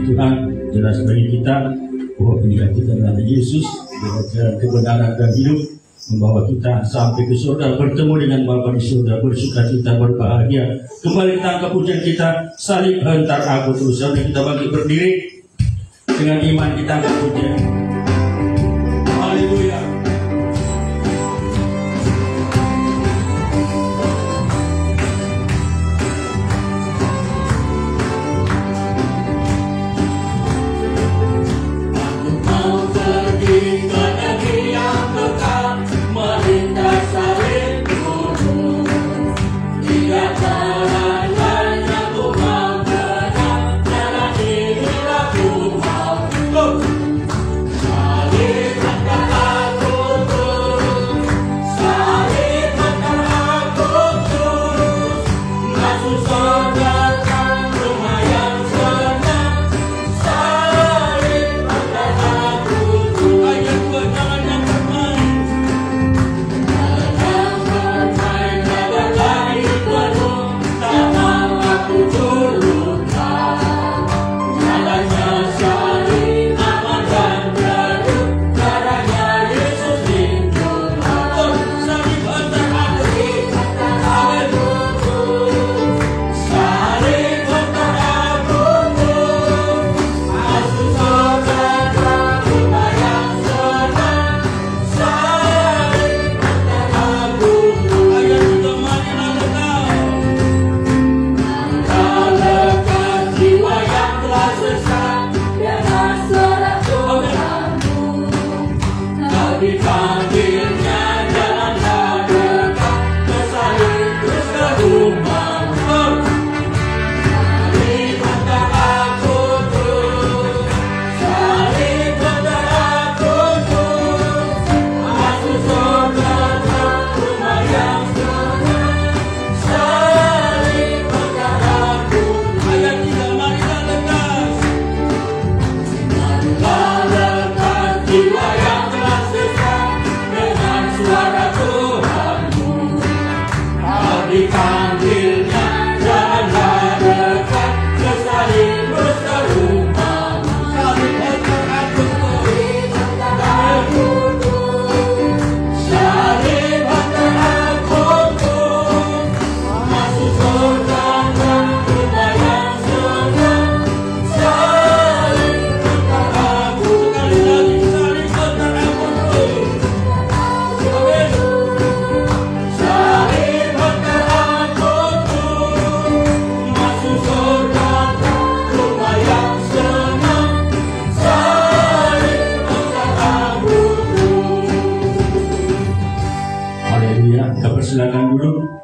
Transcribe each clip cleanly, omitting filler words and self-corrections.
Tuhan jelas bagi kita bahwa pilihan kita adalah Yesus dengan jalan kebenaran dan hidup, membawa kita sampai ke surga, bertemu dengan Bapa di surga, bersuka cita, berbahagia. Kembali tangkap pujian kita, salib hentar aku terus. Sampai kita bangkit berdiri dengan iman kita angkat pujian. Haleluya.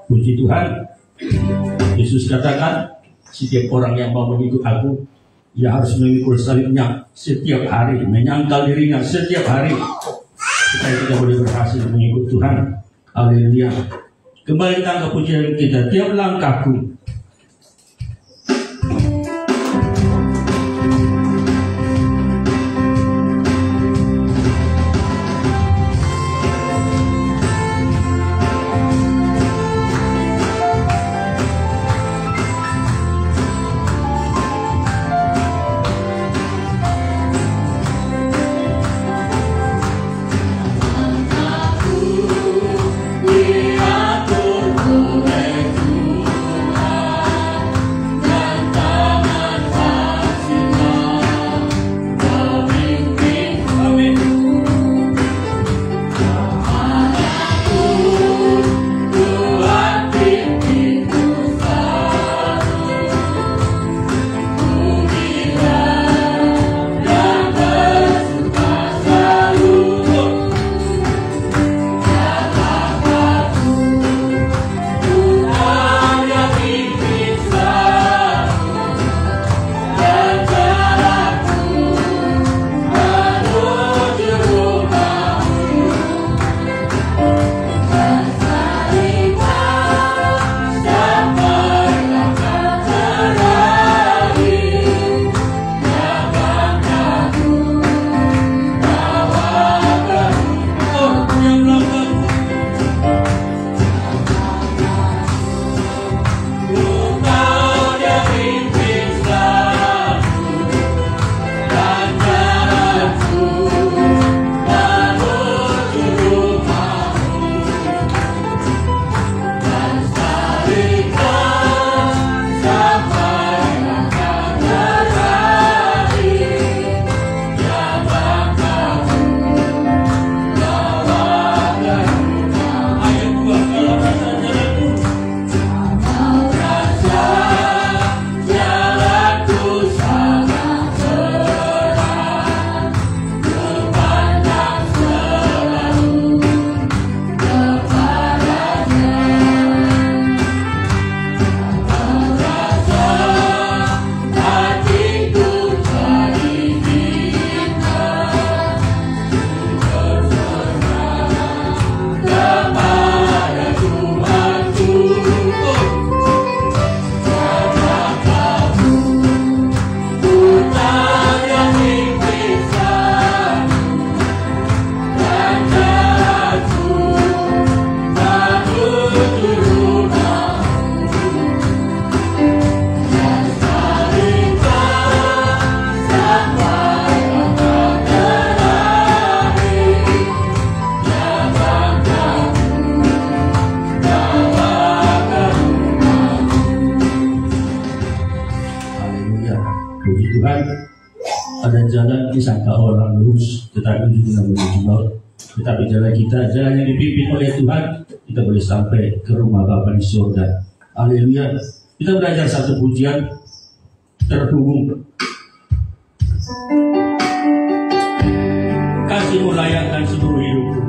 Puji Tuhan. Yesus katakan, setiap orang yang mau mengikut aku, ia harus memikul salibnya setiap hari, menyangkal dirinya setiap hari, supaya kita boleh berhasil mengikut Tuhan. Haleluya. Kembali tangkap pujian kita, tiap langkahku. Diatur oleh Tuhan. Puji Tuhan, ada jalan disangka orang lurus, tetapi juga menuju maut. Tetapi jalan kita, jalan yang dipimpin oleh Tuhan, kita boleh sampai ke rumah Bapa di surga. Haleluya. Kita belajar satu pujian terhubung. Kasih-Mu layakkan seluruh hidupku.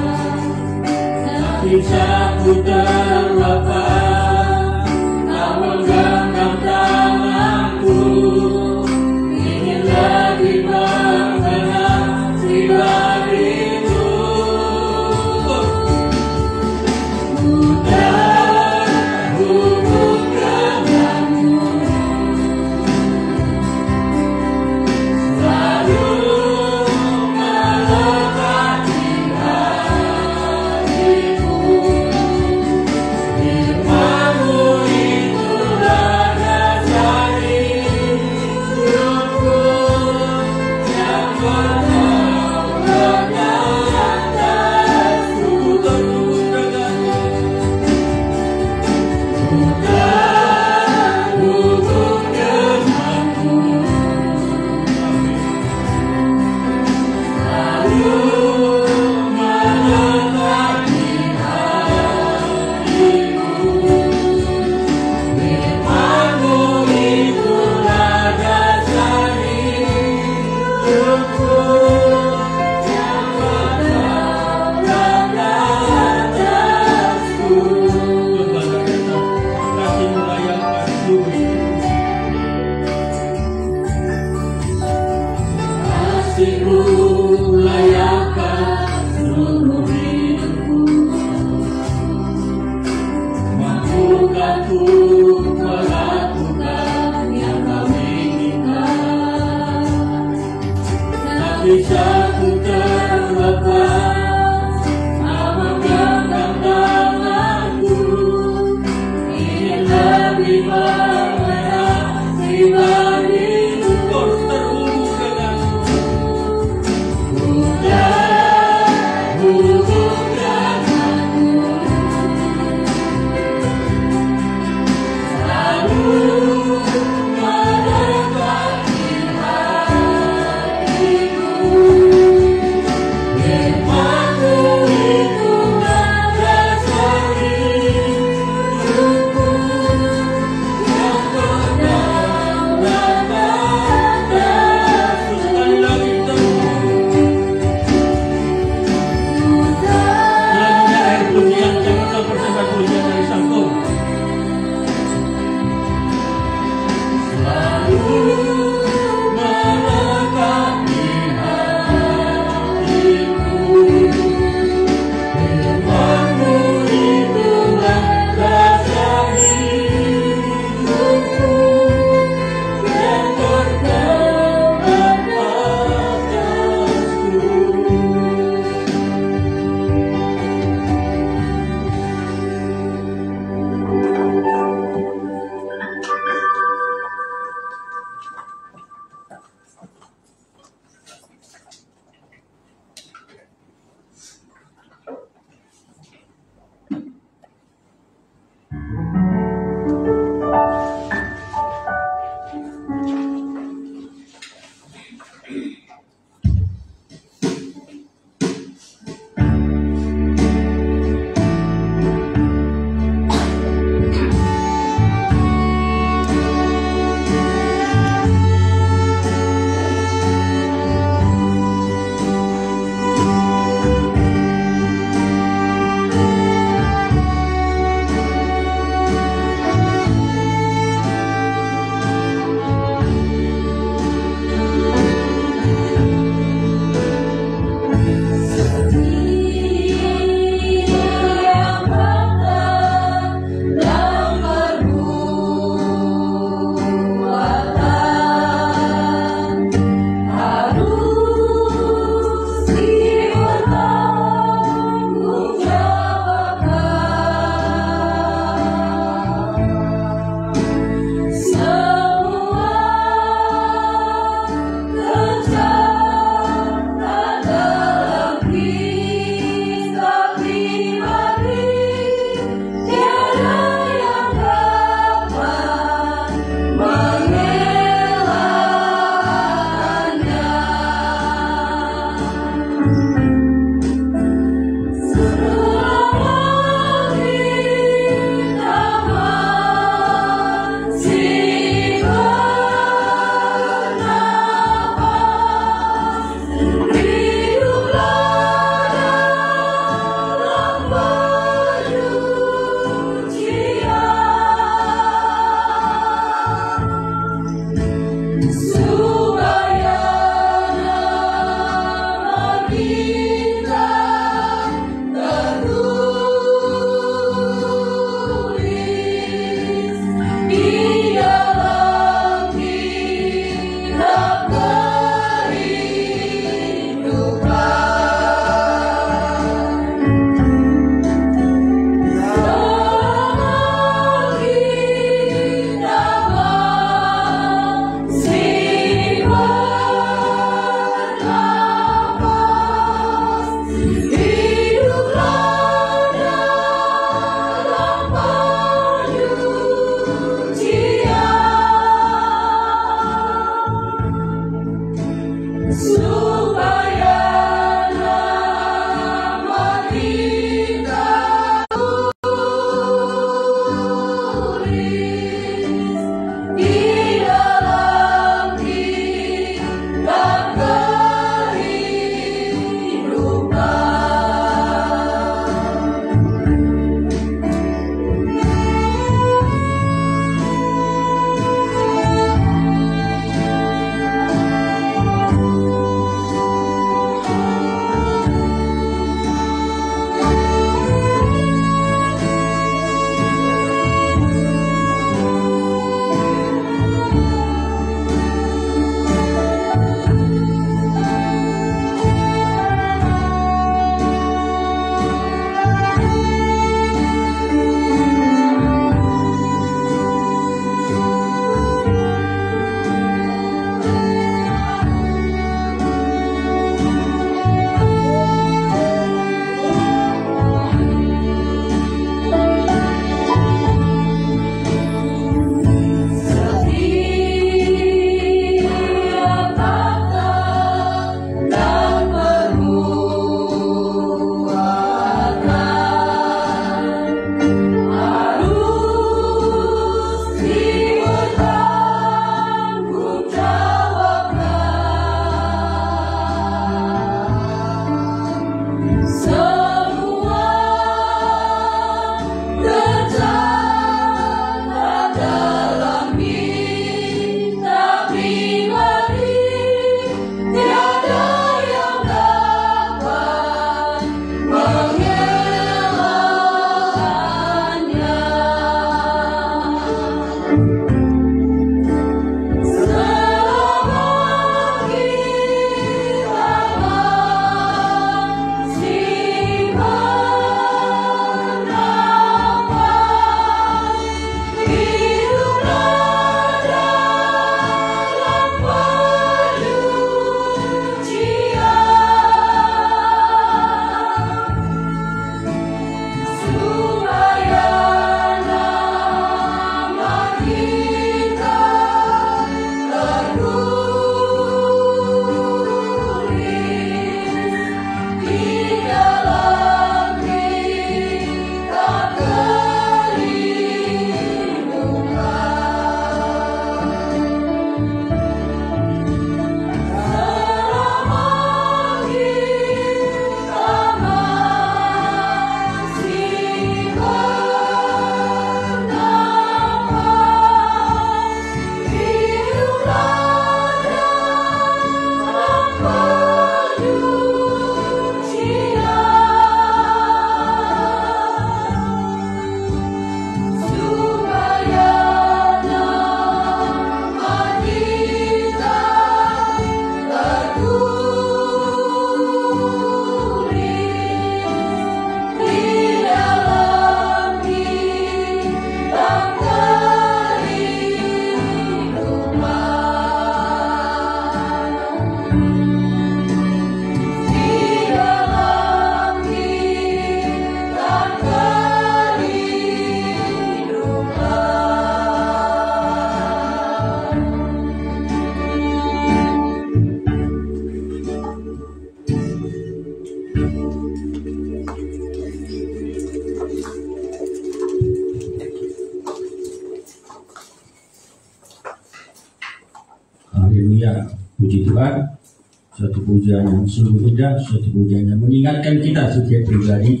suatu pujian yang sungguh indah, suatu pujian yang mengingatkan kita setiap pribadi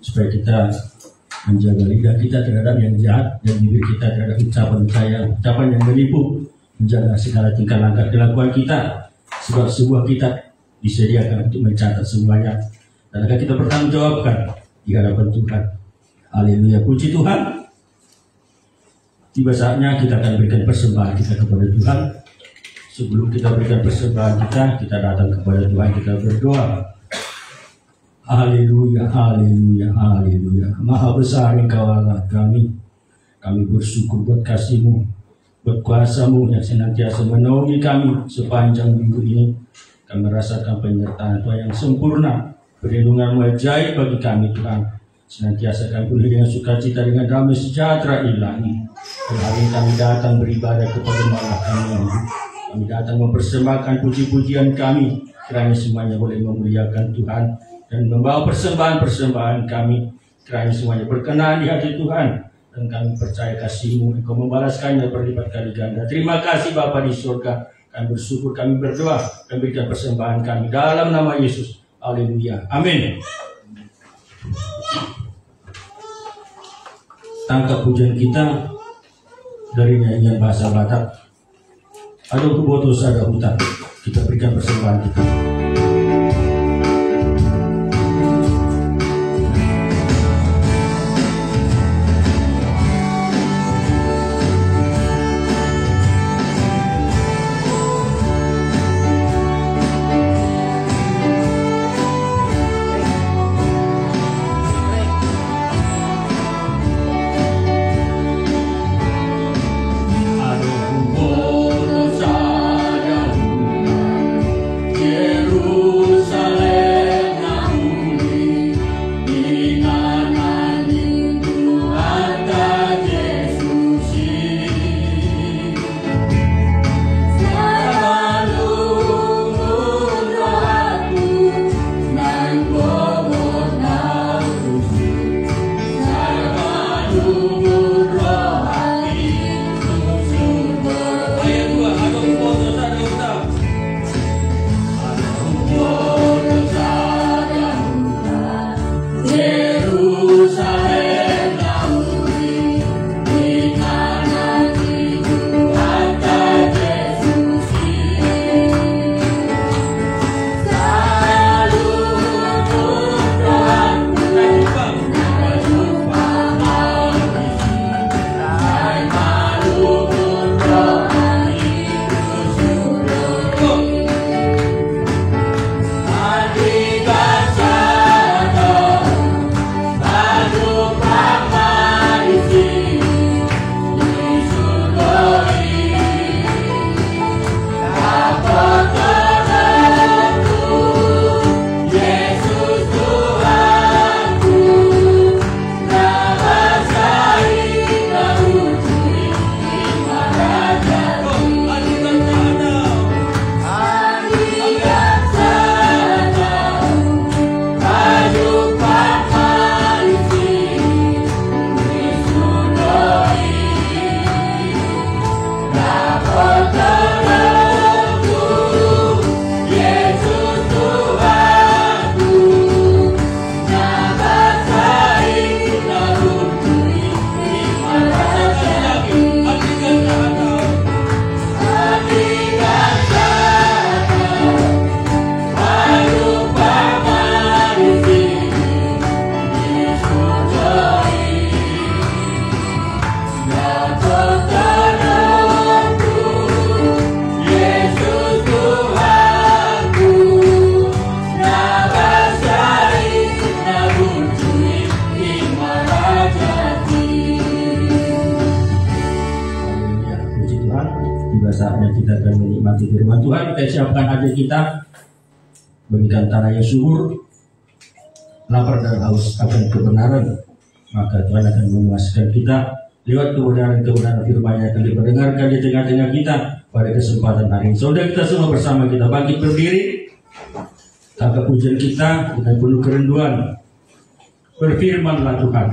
supaya kita menjaga lidah kita terhadap yang jahat dan bibir kita terhadap ucapan yang menipu, menjaga segala tingkah langkah kelakuan kita, sebab sebuah kitab disediakan untuk mencatat semuanya dan akan kita bertanggungjawabkan di hadapan Tuhan. Haleluya, puji Tuhan. Tiba saatnya kita akan berikan persembahan kita kepada Tuhan. Sebelum kita berikan persembahan kita datang kepada Tuhan, kita berdoa. Haleluya, haleluya, haleluya. Maha besar Engkau Allah kami. Kami bersyukur buat kasih-Mu, buat kuasa-Mu yang senantiasa menaungi kami sepanjang minggu ini. Kami merasakan penyertaan Tuhan yang sempurna, perlindungan-Mu ajaib bagi kami Tuhan. Senantiasa kami penuhi dengan sukacita, dengan damai sejahtera ilahi. Dan hari ini kami datang beribadah kepada Allah kami. Kami datang mempersembahkan puji-pujian kami, kiranya semuanya boleh memuliakan Tuhan dan membawa persembahan-persembahan kami, kiranya semuanya berkenan di hati Tuhan. Dan kami percaya kasih-Mu, Engkau membalaskannya berlipat kali ganda. Terima kasih Bapa di surga. Kami bersyukur, kami berdoa, kami berikan persembahan kami dalam nama Yesus. Haleluya, amin. Tangkap pujian kita dari nyanyian bahasa Batak. Aduh kubotos ada hutan. Kita berikan persembahan kita. Saatnya kita akan menikmati firman Tuhan. Kita siapkan hati kita, berikan tanah yang subur, lapar dan haus akan kebenaran, maka Tuhan akan memuaskan kita lewat kebenaran-kebenaran firman yang akan diperdengarkan di tengah-tengah kita pada kesempatan hari ini. Saudara, kita semua bersama kita bangkit berdiri, tangkap pujian kita dengan penuh kerinduan. Berfirmanlah Tuhan.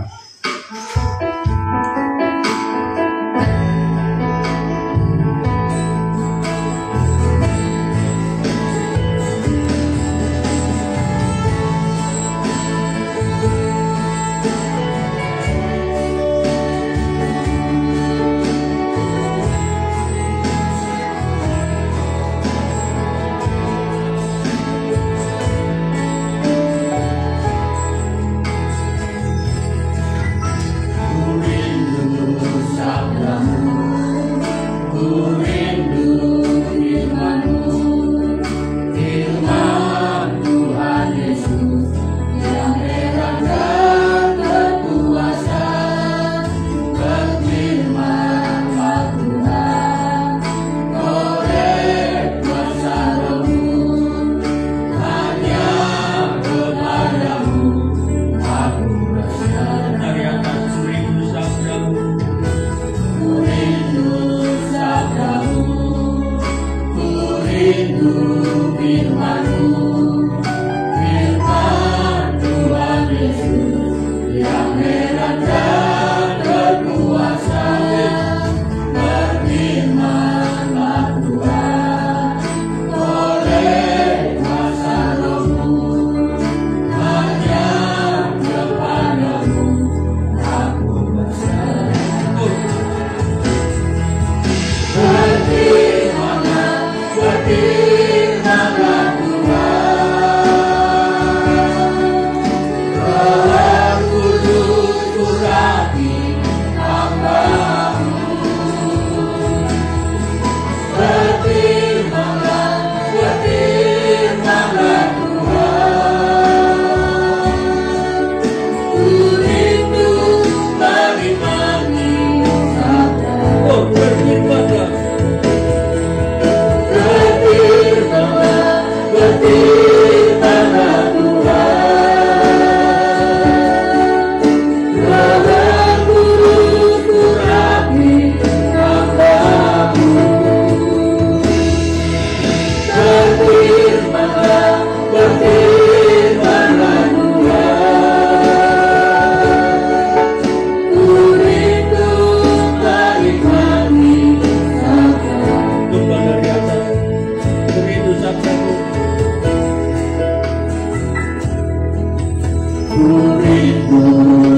rindu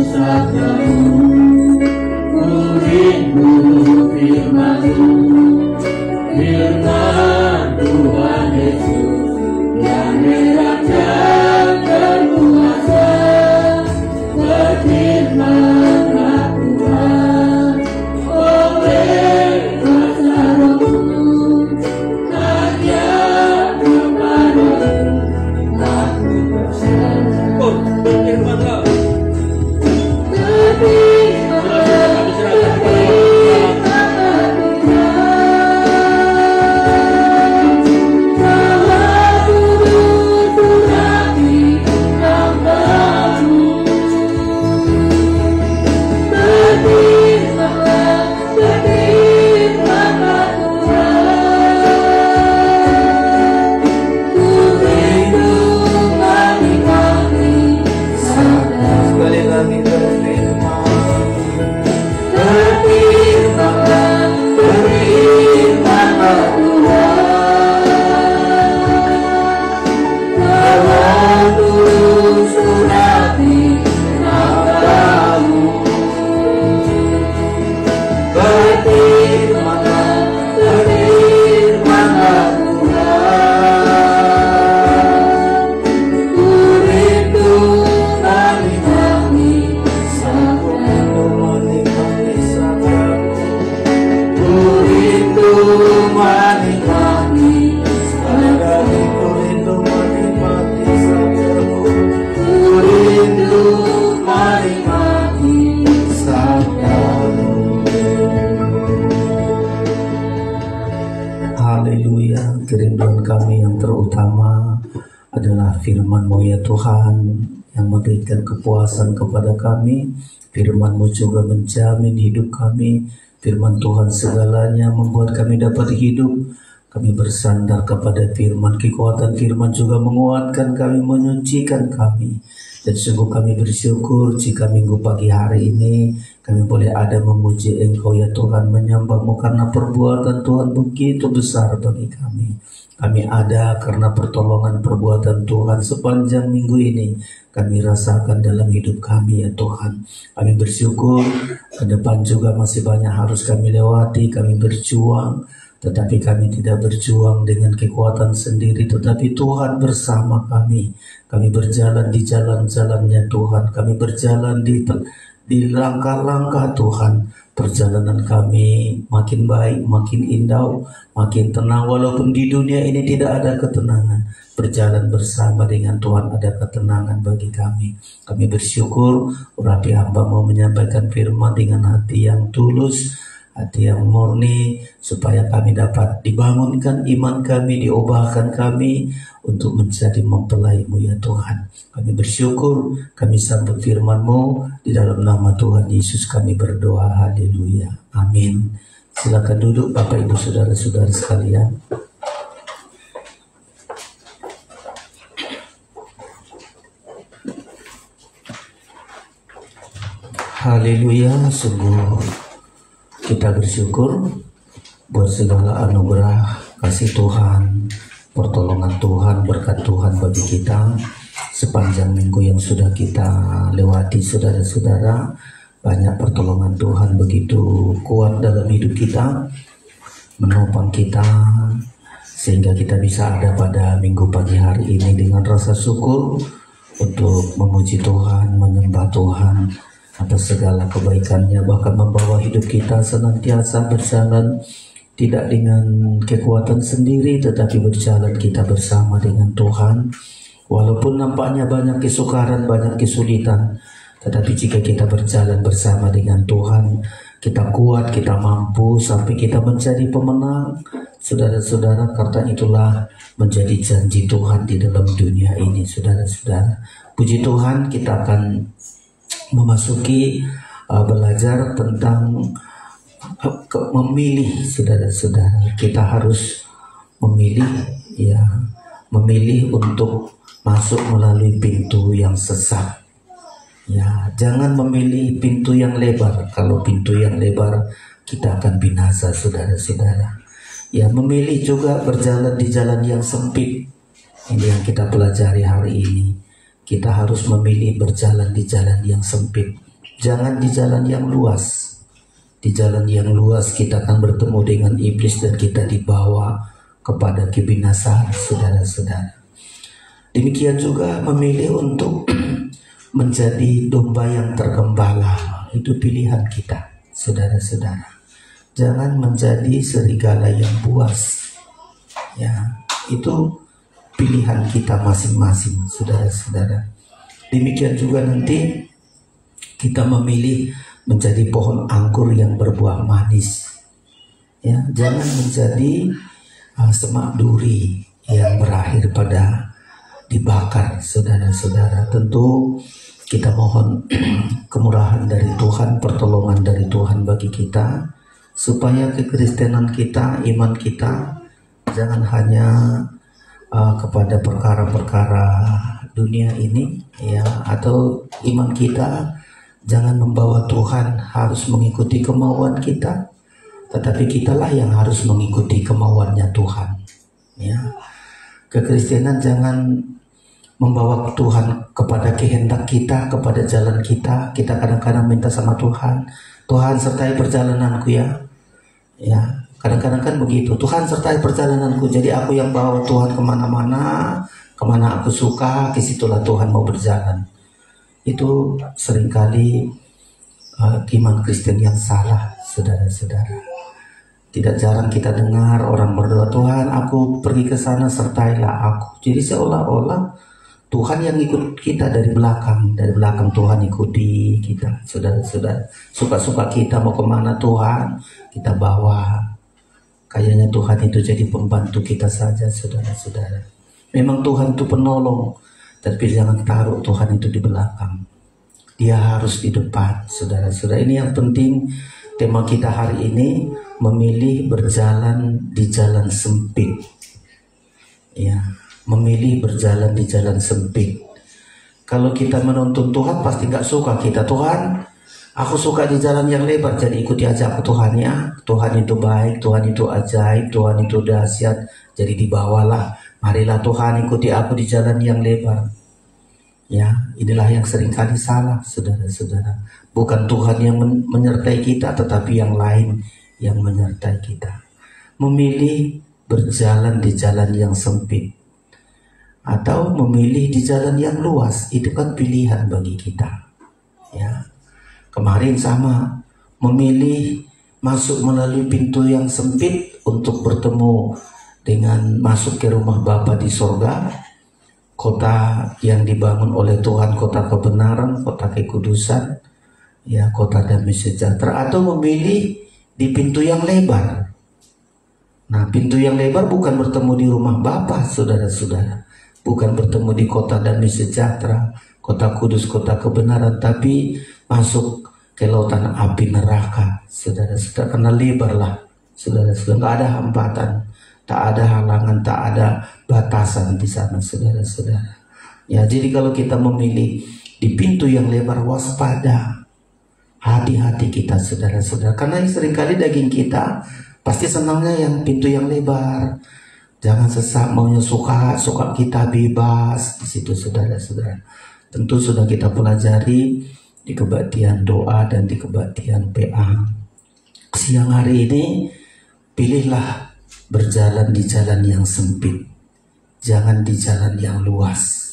sabdamu, ku rindu firman-Mu, firman Tuhan Yesus yang hebat dan berkuasa. Berfirmanlah Tuhan oleh kuasa Roh-Mu, hanya kepada-Mu aku percaya. Oh, berfirmanlah. Haleluya, kerinduan kami yang terutama adalah firman-Mu ya Tuhan, yang memberikan kepuasan kepada kami. Firman-Mu juga menjamin hidup kami. Firman Tuhan segalanya membuat kami dapat hidup. Kami bersandar kepada firman, kekuatan firman juga menguatkan kami, menyucikan kami. Dan sungguh kami bersyukur jika minggu pagi hari ini kami boleh ada memuji Engkau ya Tuhan, menyembah-Mu karena perbuatan Tuhan begitu besar bagi kami. Kami ada karena pertolongan perbuatan Tuhan sepanjang minggu ini kami rasakan dalam hidup kami ya Tuhan. Kami bersyukur, ke depan juga masih banyak harus kami lewati, kami berjuang. Tetapi kami tidak berjuang dengan kekuatan sendiri, tetapi Tuhan bersama kami. Kami berjalan di jalan-jalannya Tuhan. Kami berjalan di langkah-langkah Tuhan. Perjalanan kami makin baik, makin indah, makin tenang. Walaupun di dunia ini tidak ada ketenangan, berjalan bersama dengan Tuhan ada ketenangan bagi kami. Kami bersyukur, urapi hamba mau menyampaikan firman dengan hati yang tulus, hati yang murni, supaya kami dapat dibangunkan iman kami, diubahkan kami untuk menjadi mempelai-Mu ya Tuhan. Kami bersyukur, kami sambut firman-Mu, di dalam nama Tuhan Yesus kami berdoa, haleluya, amin. Silakan duduk Bapak Ibu Saudara-saudara sekalian. Haleluya, sungguh kita bersyukur buat segala anugerah kasih Tuhan, pertolongan Tuhan, berkat Tuhan bagi kita sepanjang minggu yang sudah kita lewati saudara-saudara. Banyak pertolongan Tuhan begitu kuat dalam hidup kita, menopang kita sehingga kita bisa ada pada minggu pagi hari ini dengan rasa syukur untuk memuji Tuhan, menyembah Tuhan atas segala kebaikannya, bahkan membawa hidup kita senantiasa berjalan tidak dengan kekuatan sendiri, tetapi berjalan kita bersama dengan Tuhan. Walaupun nampaknya banyak kesukaran, banyak kesulitan, tetapi jika kita berjalan bersama dengan Tuhan, kita kuat, kita mampu sampai kita menjadi pemenang. Saudara-saudara, karena itulah menjadi janji Tuhan di dalam dunia ini, saudara-saudara. Puji Tuhan, kita akan memasuki belajar tentang memilih, saudara-saudara. Kita harus memilih, ya, memilih untuk masuk melalui pintu yang sesat. Ya, jangan memilih pintu yang lebar. Kalau pintu yang lebar, kita akan binasa, saudara-saudara. Ya, memilih juga berjalan di jalan yang sempit. Ini yang kita pelajari hari ini. kita harus memilih berjalan di jalan yang sempit. Jangan di jalan yang luas. Di jalan yang luas kita akan bertemu dengan iblis dan kita dibawa kepada kebinasaan, saudara-saudara. Demikian juga memilih untuk menjadi domba yang tergembala. Itu pilihan kita, saudara-saudara. Jangan menjadi serigala yang buas. Ya, itu pilihan kita masing-masing, saudara-saudara. Demikian juga nanti kita memilih menjadi pohon anggur yang berbuah manis. Ya, jangan menjadi semak duri yang berakhir pada dibakar, saudara-saudara. Tentu kita mohon kemurahan dari Tuhan, pertolongan dari Tuhan bagi kita, supaya kekristenan kita, iman kita jangan hanya kepada perkara-perkara dunia ini, ya, atau iman kita jangan membawa Tuhan harus mengikuti kemauan kita, tetapi kitalah yang harus mengikuti kemauannya Tuhan. Ya, kekristenan jangan membawa Tuhan kepada kehendak kita, kepada jalan kita. Kita kadang-kadang minta sama Tuhan, Tuhan sertai perjalananku ya. Ya, kadang-kadang kan begitu. Tuhan sertai perjalananku, jadi aku yang bawa Tuhan kemana-mana, kemana aku suka, ke situlah Tuhan mau berjalan. Itu seringkali iman Kristen yang salah, saudara-saudara. Tidak jarang kita dengar orang berdoa, Tuhan aku pergi ke sana, sertailah aku. Jadi seolah-olah Tuhan yang ikut kita dari belakang Tuhan ikuti kita, saudara-saudara. Suka-suka kita mau kemana Tuhan, kita bawa. Kayaknya Tuhan itu jadi pembantu kita saja, saudara-saudara. Memang Tuhan itu penolong, tapi jangan taruh Tuhan itu di belakang. Dia harus di depan, saudara-saudara. Ini yang penting. Tema kita hari ini memilih berjalan di jalan sempit. Ya, memilih berjalan di jalan sempit. Kalau kita menuntut Tuhan pasti nggak suka kita. Tuhan, aku suka di jalan yang lebar, jadi ikuti aja aku Tuhan ya. Tuhan itu baik, Tuhan itu ajaib, Tuhan itu dahsyat, jadi dibawalah. Marilah Tuhan ikuti aku di jalan yang lebar. Ya, inilah yang seringkali salah, saudara-saudara. Bukan Tuhan yang menyertai kita, tetapi yang lain yang menyertai kita. Memilih berjalan di jalan yang sempit atau memilih di jalan yang luas, itu kan pilihan bagi kita. Ya, kemarin sama, memilih masuk melalui pintu yang sempit untuk bertemu dengan masuk ke rumah Bapa di sorga, kota yang dibangun oleh Tuhan, kota kebenaran, kota kekudusan, ya, kota damai sejahtera, atau memilih di pintu yang lebar. Nah, pintu yang lebar bukan bertemu di rumah Bapa, saudara-saudara, bukan bertemu di kota damai sejahtera, kota kudus, kota kebenaran, tapi masuk ke lautan api neraka, saudara-saudara. Karena lebarlah, saudara-saudara, nggak ada hambatan, tak ada halangan, tak ada batasan di sana, saudara-saudara. Ya, jadi kalau kita memilih di pintu yang lebar, waspada, hati-hati kita, saudara-saudara. Karena seringkali daging kita pasti senangnya yang pintu yang lebar. Jangan sesak, maunya suka kita bebas di situ, saudara-saudara. Tentu sudah kita pelajari di kebaktian doa dan di kebaktian PA. Siang hari ini pilihlah berjalan di jalan yang sempit, jangan di jalan yang luas.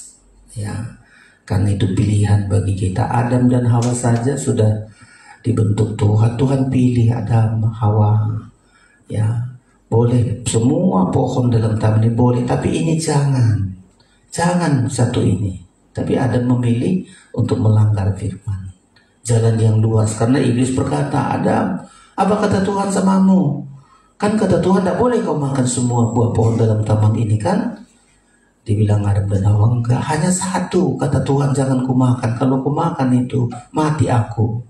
Ya, karena itu pilihan bagi kita. Adam dan Hawa saja sudah dibentuk Tuhan. Tuhan pilih Adam, Hawa. Ya, boleh semua pohon dalam taman ini boleh, tapi ini jangan satu ini. Tapi Adam memilih untuk melanggar firman, jalan yang luas. Karena iblis berkata, Adam, apa kata Tuhan samamu? Kan kata Tuhan tidak boleh kau makan semua buah pohon dalam taman ini kan? Dibilang Adam dan Hawa, enggak, hanya satu kata Tuhan, jangan ku makan. Kalau ku makan itu mati aku.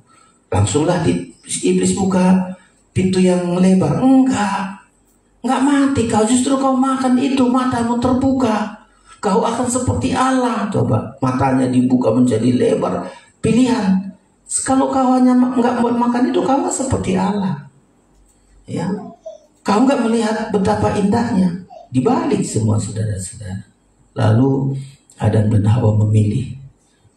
Langsunglah iblis buka pintu yang lebar. Enggak mati kau, justru kau makan itu matamu terbuka. Kau akan seperti Allah. Coba, matanya dibuka menjadi lebar. Pilihan. Kalau kau hanya enggak mau makan itu, kau seperti Allah. Ya. Kau nggak melihat betapa indahnya di balik semua, saudara-saudara. Lalu Adam dan Hawa memilih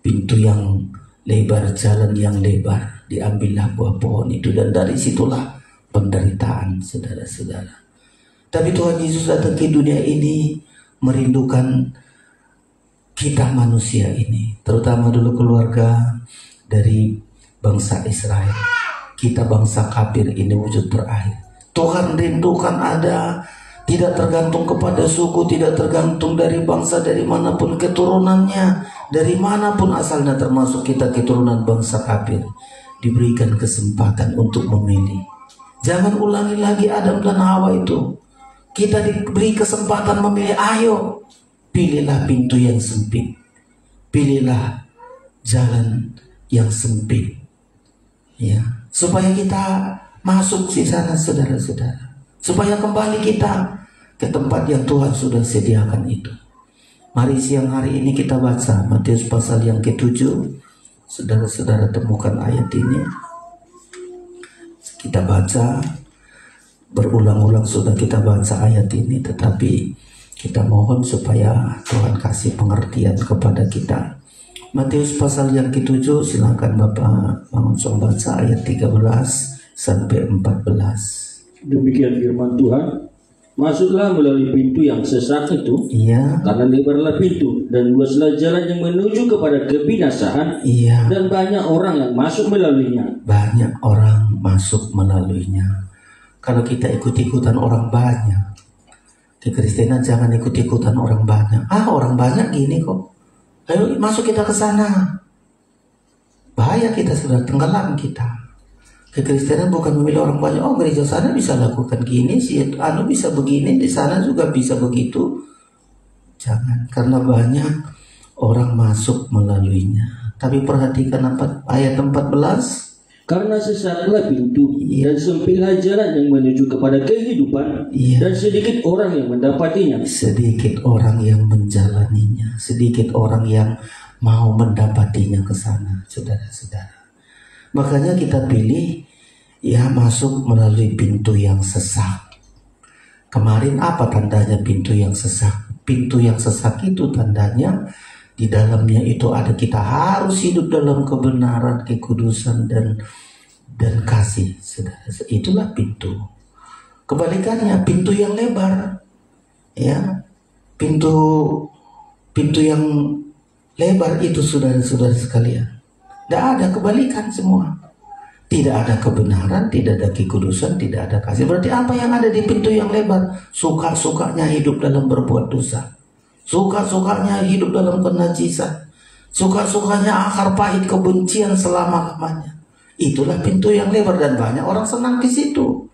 pintu yang lebar, jalan yang lebar. Diambillah buah pohon itu, dan dari situlah penderitaan, saudara-saudara. Tapi Tuhan Yesus datang ke dunia ini merindukan kita manusia ini, terutama dulu keluarga dari bangsa Israel. Kita bangsa kafir ini wujud terakhir. Tuhan rindukan ada, tidak tergantung kepada suku, tidak tergantung dari bangsa, dari manapun keturunannya, dari manapun asalnya, termasuk kita keturunan bangsa kafir, diberikan kesempatan untuk memilih. Jangan ulangi lagi Adam dan Hawa itu. Kita diberi kesempatan memilih. Ayo, pilihlah pintu yang sempit, pilihlah jalan yang sempit, ya, supaya kita masuk di sana, saudara-saudara, supaya kembali kita ke tempat yang Tuhan sudah sediakan itu. Mari siang hari ini kita baca Matius pasal yang ke-7. Saudara-saudara temukan ayat ini. Kita baca, berulang-ulang sudah kita baca ayat ini, tetapi kita mohon supaya Tuhan kasih pengertian kepada kita. Matius pasal yang ke-7, silakan Bapak langsung baca ayat 13 sampai 14. Demikian firman Tuhan. Masuklah melalui pintu yang sesak itu, Iya, karena lebarlah pintu dan luaslah jalan yang menuju kepada kebinasaan, iya, dan banyak orang yang masuk melaluinya. banyak orang masuk melaluinya. Kalau kita ikut-ikutan orang banyak, kekristenan jangan ikut-ikutan orang banyak. Orang banyak gini kok, ayo masuk kita ke sana. Bahaya, kita sudah tenggelam kita. Kekristenan bukan memilih orang banyak. Oh, gereja sana bisa lakukan gini, si anu bisa begini, di sana juga bisa begitu. Jangan, karena banyak orang masuk melaluinya. Tapi perhatikan ayat 14. Karena sesaklah pintu, Iya. dan sempitlah jalan yang menuju kepada kehidupan, Iya. dan sedikit orang yang mendapatinya. Sedikit orang yang menjalaninya, sedikit orang yang mau mendapatinya ke sana, saudara-saudara. Makanya kita pilih ya masuk melalui pintu yang sesak. Kemarin apa tandanya pintu yang sesak? Pintu yang sesak itu tandanya di dalamnya itu ada, kita harus hidup dalam kebenaran, kekudusan dan kasih, saudara. Itulah pintu. Kebalikannya pintu yang lebar, ya, pintu yang lebar itu, saudara-saudara sekalian, tidak ada kebalikan semua. Tidak ada kebenaran, tidak ada kekudusan, tidak ada kasih. Berarti apa yang ada di pintu yang lebar? Suka-sukanya hidup dalam berbuat dosa, suka-sukanya hidup dalam kenajisan, suka-sukanya akar pahit kebencian selama-lamanya. Itulah pintu yang lebar, dan banyak orang senang di situ.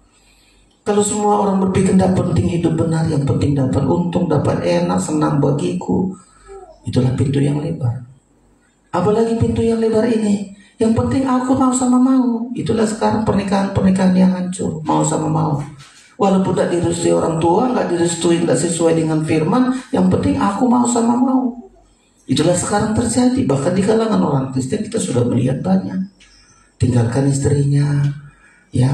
Kalau semua orang berpikir tidak penting hidup benar, yang penting dapat untung, dapat enak, senang bagiku, itulah pintu yang lebar. Apalagi pintu yang lebar ini, yang penting aku mau sama mau. Itulah sekarang pernikahan yang hancur, mau sama mau. Walaupun tidak direstui orang tua, nggak direstui, nggak sesuai dengan firman, yang penting aku mau sama mau. Itulah sekarang terjadi. Bahkan di kalangan orang Kristen kita sudah melihat banyak. Tinggalkan istrinya, ya,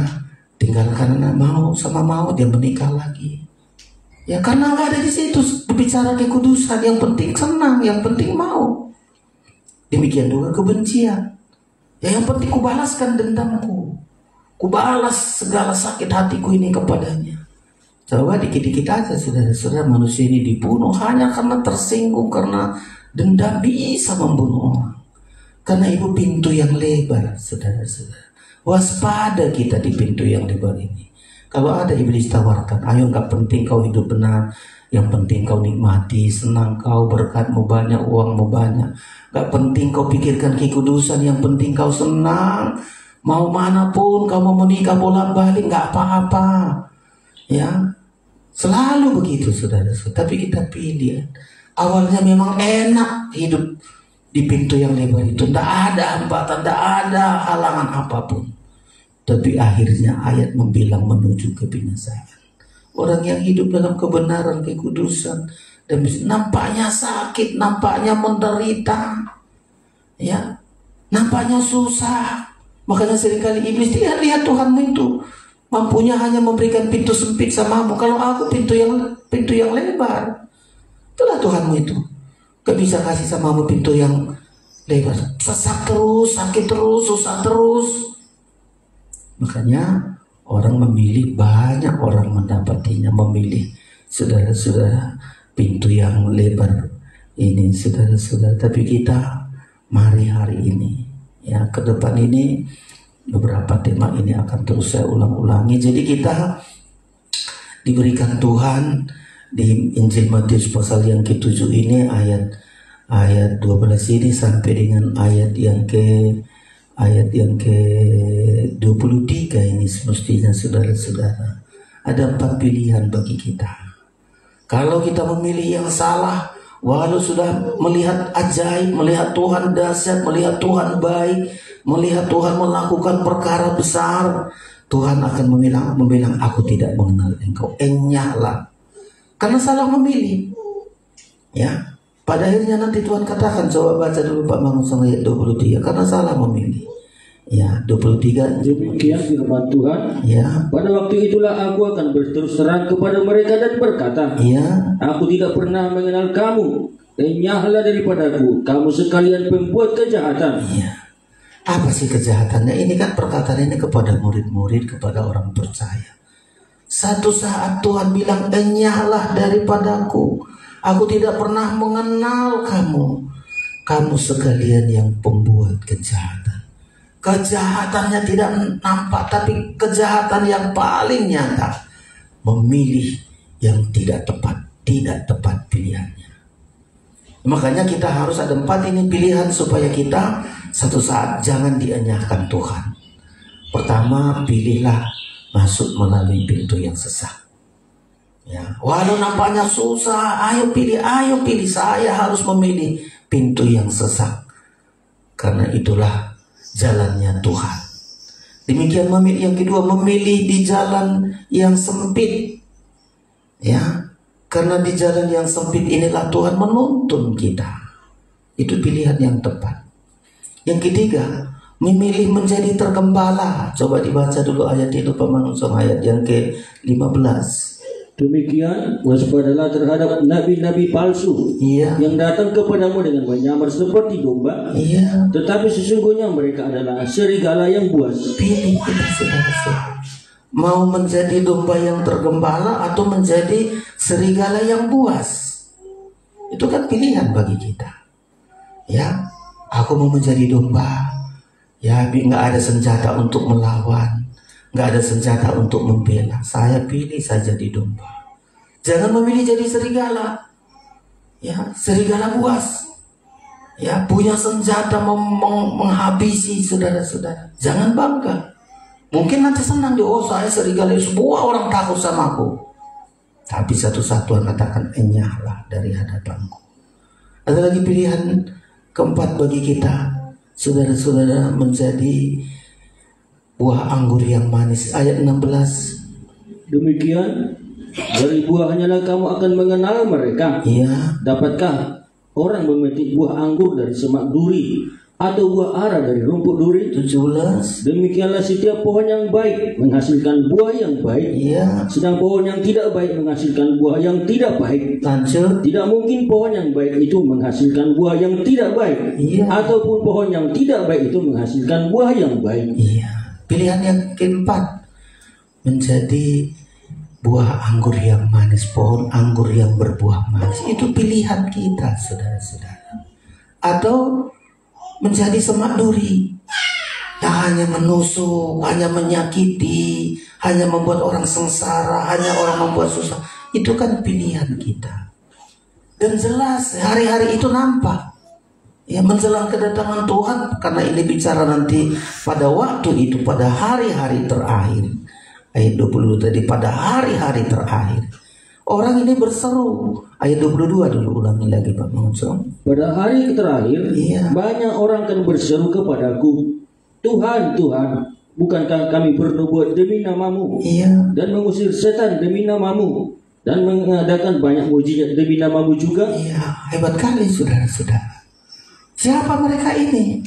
tinggalkan anak, mau sama mau, dia menikah lagi. Ya karena nggak ada di situ berbicara kekudusan. Yang penting senang, yang penting mau. Demikian juga kebencian. Ya yang penting kubalaskan dendamku, kubalas segala sakit hatiku ini kepadanya. Coba dikit-dikit aja, saudara-saudara, manusia ini dibunuh hanya karena tersinggung, karena dendam bisa membunuh orang. Karena itu pintu yang lebar, saudara-saudara. Waspada kita di pintu yang lebar ini. Kalau ada iblis tawarkan, ayo, nggak penting kau hidup benar, yang penting kau nikmati, senang kau, berkatmu banyak, uangmu banyak. Gak penting kau pikirkan kekudusan, yang penting kau senang. Mau manapun kau mau menikah bolak-balik, gak apa-apa. Ya, selalu begitu, saudara-saudara. Tapi kita pilih. Awalnya memang enak hidup di pintu yang lebar itu. Tidak ada hambatan, tidak ada halangan apapun. Tapi akhirnya ayat membilang menuju kebinasaan. Orang yang hidup dalam kebenaran, kekudusan, dan nampaknya sakit, nampaknya menderita, ya, nampaknya susah. Makanya seringkali iblis, lihat Tuhanmu itu mampunya hanya memberikan pintu sempit samamu. Kalau aku pintu yang lebar, itulah Tuhanmu itu. Gak bisa kasih samamu pintu yang lebar. Sesak terus, sakit terus, susah terus. Makanya orang memilih, banyak orang mendapatinya, memilih saudara-saudara pintu yang lebar ini, saudara-saudara. Tapi kita mari hari ini, ya, ke depan ini beberapa tema ini akan terus saya ulang-ulangi. Jadi kita diberikan Tuhan di Injil Matius pasal yang ke-7 ini, ayat 12 ini sampai dengan ayat yang ke-23 ini, semestinya saudara-saudara ada 4 pilihan bagi kita. Kalau kita memilih yang salah, walau sudah melihat ajaib, melihat Tuhan dahsyat, melihat Tuhan baik, melihat Tuhan melakukan perkara besar, Tuhan akan membilang aku tidak mengenal engkau, enyahlah, karena salah memilih. Ya, pada akhirnya nanti Tuhan katakan, coba baca dulu Pak Mangun ayat 23, karena salah memilih. Ya, 23. Demikian firman Tuhan. Ya. Pada waktu itulah aku akan berterus terang kepada mereka dan berkata, Ya. aku tidak pernah mengenal kamu. Enyahlah daripadaku, kamu sekalian pembuat kejahatan. Ya. Apa sih kejahatannya? Ini kan perkataan ini kepada murid-murid, kepada orang percaya. Satu saat Tuhan bilang, enyahlah daripadaku, aku tidak pernah mengenal kamu. Kamu sekalian yang pembuat kejahatan. Kejahatannya tidak nampak, tapi kejahatan yang paling nyata. Memilih yang tidak tepat pilihannya. Makanya kita harus ada 4 ini pilihan supaya kita satu saat jangan dienyahkan Tuhan. Pertama, pilihlah masuk melalui pintu yang sesak. Ya, walau nampaknya susah, ayo pilih. Saya harus memilih pintu yang sesak, karena itulah jalannya Tuhan. Demikian yang kedua, memilih di jalan yang sempit. Ya, karena di jalan yang sempit inilah Tuhan menuntun kita. Itu pilihan yang tepat. Yang ketiga, memilih menjadi tergembala. Coba dibaca dulu ayat itu Pak Mangun, ayat yang ke-15. Demikian waspadalah terhadap nabi-nabi palsu, Iya. yang datang kepadamu dengan menyamar seperti domba, Iya. tetapi sesungguhnya mereka adalah serigala yang buas. Pilih kita, saudara-saudara. Mau menjadi domba yang tergembala atau menjadi serigala yang buas? Itu kan pilihan bagi kita. Ya, aku mau menjadi domba. Ya, nggak ada senjata untuk melawan, nggak ada senjata untuk membela. Saya pilih saja di domba. Jangan memilih jadi serigala. Ya, serigala buas. Ya, punya senjata menghabisi saudara-saudara. Jangan bangga. Mungkin nanti senang saya serigala, semua orang takut sama aku. Tapi satu-satu Tuhan katakan, enyahlah dari hadapanku. Ada lagi pilihan keempat bagi kita, saudara-saudara, menjadi buah anggur yang manis. Ayat 16. Demikian dari buahnya lah kamu akan mengenal mereka. Iya. Dapatkah orang memetik buah anggur dari semak duri, atau buah ara dari rumput duri? 17. Demikianlah setiap pohon yang baik menghasilkan buah yang baik, Iya. sedang pohon yang tidak baik menghasilkan buah yang tidak baik. Lanjut. Tidak mungkin pohon yang baik itu menghasilkan buah yang tidak baik, Iya. ataupun pohon yang tidak baik itu menghasilkan buah yang baik. Iya. Pilihan yang keempat, menjadi buah anggur yang manis, pohon anggur yang berbuah manis. Itu pilihan kita, saudara-saudara. Atau menjadi semak duri, yang hanya menusuk, hanya menyakiti, hanya membuat orang sengsara, hanya orang membuat susah. Itu kan pilihan kita. Dan jelas hari-hari itu nampak. Ya, menjelang kedatangan Tuhan, karena ini bicara nanti pada waktu itu, pada hari-hari terakhir. Ayat 20 tadi, pada hari-hari terakhir. Orang ini berseru. Ayat 22 dulu, ulangi lagi Pak Mangun. Pada hari terakhir, Iya. banyak orang akan berseru kepadaku, Tuhan, Tuhan, bukankah kami bernubuat demi namamu, Iya. dan mengusir setan demi namamu, dan mengadakan banyak mujizat demi namamu juga? Iya, hebat kali saudara-saudara. Siapa mereka ini?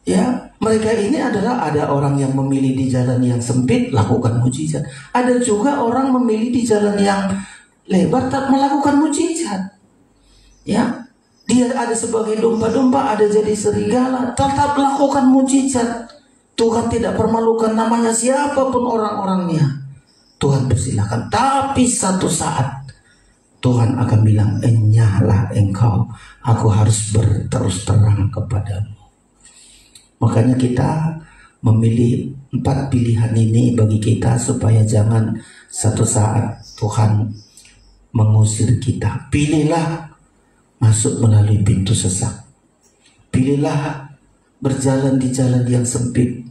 Ya, mereka ini adalah, ada orang yang memilih di jalan yang sempit lakukan mujizat. Ada juga orang memilih di jalan yang lebar tak melakukan mujizat. Ya, Dia ada sebagai domba-domba, ada jadi serigala, tetap lakukan mujizat. Tuhan tidak permalukan namanya siapapun orang-orangnya. Tuhan persilahkan. Tapi satu saat Tuhan akan bilang, enyahlah engkau, aku harus berterus terang kepadamu. Makanya kita memilih 4 pilihan ini bagi kita, supaya jangan satu saat Tuhan mengusir kita. Pilihlah masuk melalui pintu sesak. Pilihlah berjalan di jalan yang sempit.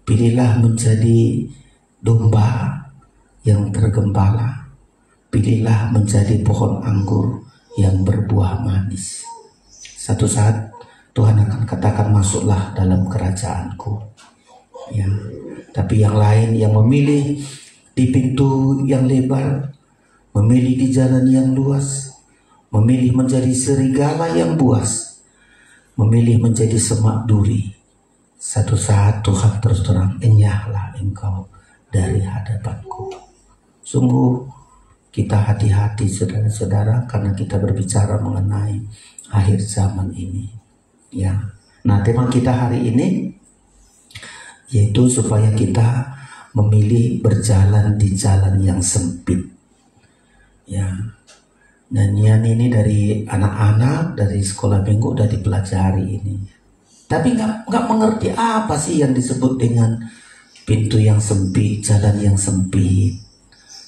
Pilihlah menjadi domba yang tergembala. Pilihlah menjadi pohon anggur yang berbuah manis. Satu saat Tuhan akan katakan, masuklah dalam kerajaanku. Ya. Tapi yang lain yang memilih di pintu yang lebar, memilih di jalan yang luas, memilih menjadi serigala yang buas, memilih menjadi semak duri, satu saat Tuhan terus terang, enyahlah engkau dari hadapanku. Sungguh kita hati-hati saudara-saudara, karena kita berbicara mengenai akhir zaman ini. Ya. Nah, tema kita hari ini yaitu supaya kita memilih berjalan di jalan yang sempit. Ya. Nyanyian ini dari anak-anak dari sekolah minggu udah dipelajari ini. Tapi nggak mengerti apa sih yang disebut dengan pintu yang sempit, jalan yang sempit.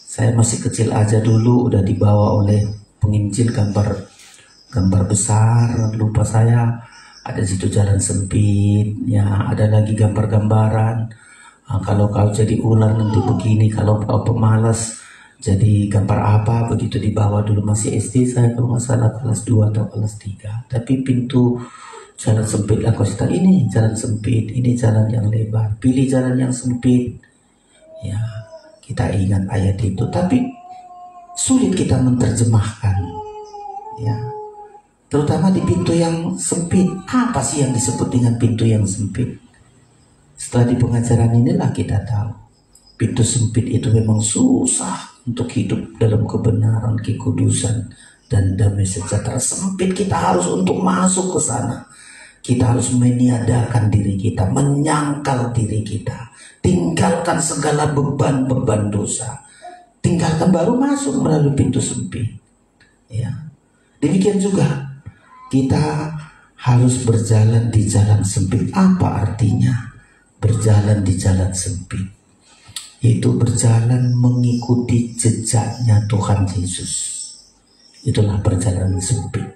Saya masih kecil aja dulu udah dibawa oleh penginjil gambar besar, lupa saya ada situ jalan sempit, ya ada lagi gambar-gambaran. Nah, kalau kau jadi ular nanti begini, kalau kau pemalas jadi gambar apa, begitu dibawa dulu masih SD saya kalau nggak salah kelas 2 atau kelas 3. Tapi pintu jalan sempit lah, kau ini jalan sempit, ini jalan yang lebar, pilih jalan yang sempit. Ya. Kita ingat ayat itu, tapi sulit kita menerjemahkan, ya. Terutama di pintu yang sempit. Apa sih yang disebut dengan pintu yang sempit? Setelah di pengajaran inilah kita tahu, pintu sempit itu memang susah untuk hidup dalam kebenaran, kekudusan, dan damai sejahtera. Sempit, kita harus untuk masuk ke sana. Kita harus meniadakan diri kita, menyangkal diri kita, tinggalkan segala beban-beban dosa, tinggalkan baru masuk melalui pintu sempit. Ya, demikian juga kita harus berjalan di jalan sempit. Apa artinya berjalan di jalan sempit? Itu berjalan mengikuti jejaknya Tuhan Yesus. Itulah perjalanan sempit.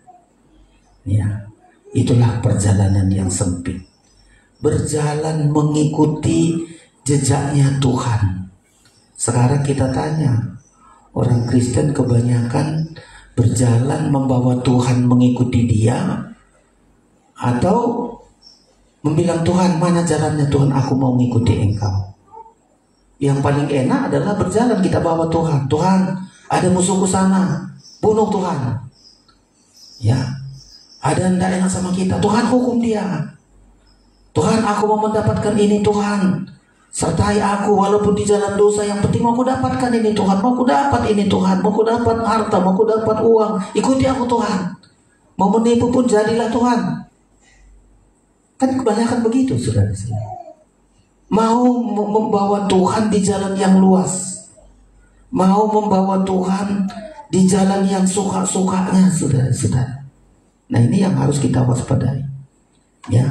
Ya. Itulah perjalanan yang sempit. Berjalan mengikuti jejaknya Tuhan. Sekarang kita tanya, orang Kristen kebanyakan berjalan membawa Tuhan mengikuti dia, atau membilang Tuhan, mana jalannya Tuhan, aku mau mengikuti engkau. Yang paling enak adalah berjalan kita bawa Tuhan. Tuhan, ada musuhku sana, bunuh Tuhan. Ya. Ada yang tidak enak sama kita, Tuhan hukum dia. Tuhan, aku mau mendapatkan ini Tuhan, sertai aku walaupun di jalan dosa, yang penting mau aku dapatkan ini Tuhan, mau aku dapat ini Tuhan, mau aku dapat harta, mau aku dapat uang, ikuti aku Tuhan. Mau menipu pun jadilah Tuhan. Kan kebanyakan begitu saudara-saudara. Mau membawa Tuhan di jalan yang luas, mau membawa Tuhan di jalan yang suka-sukanya saudara-saudara. Nah, ini yang harus kita waspadai, ya,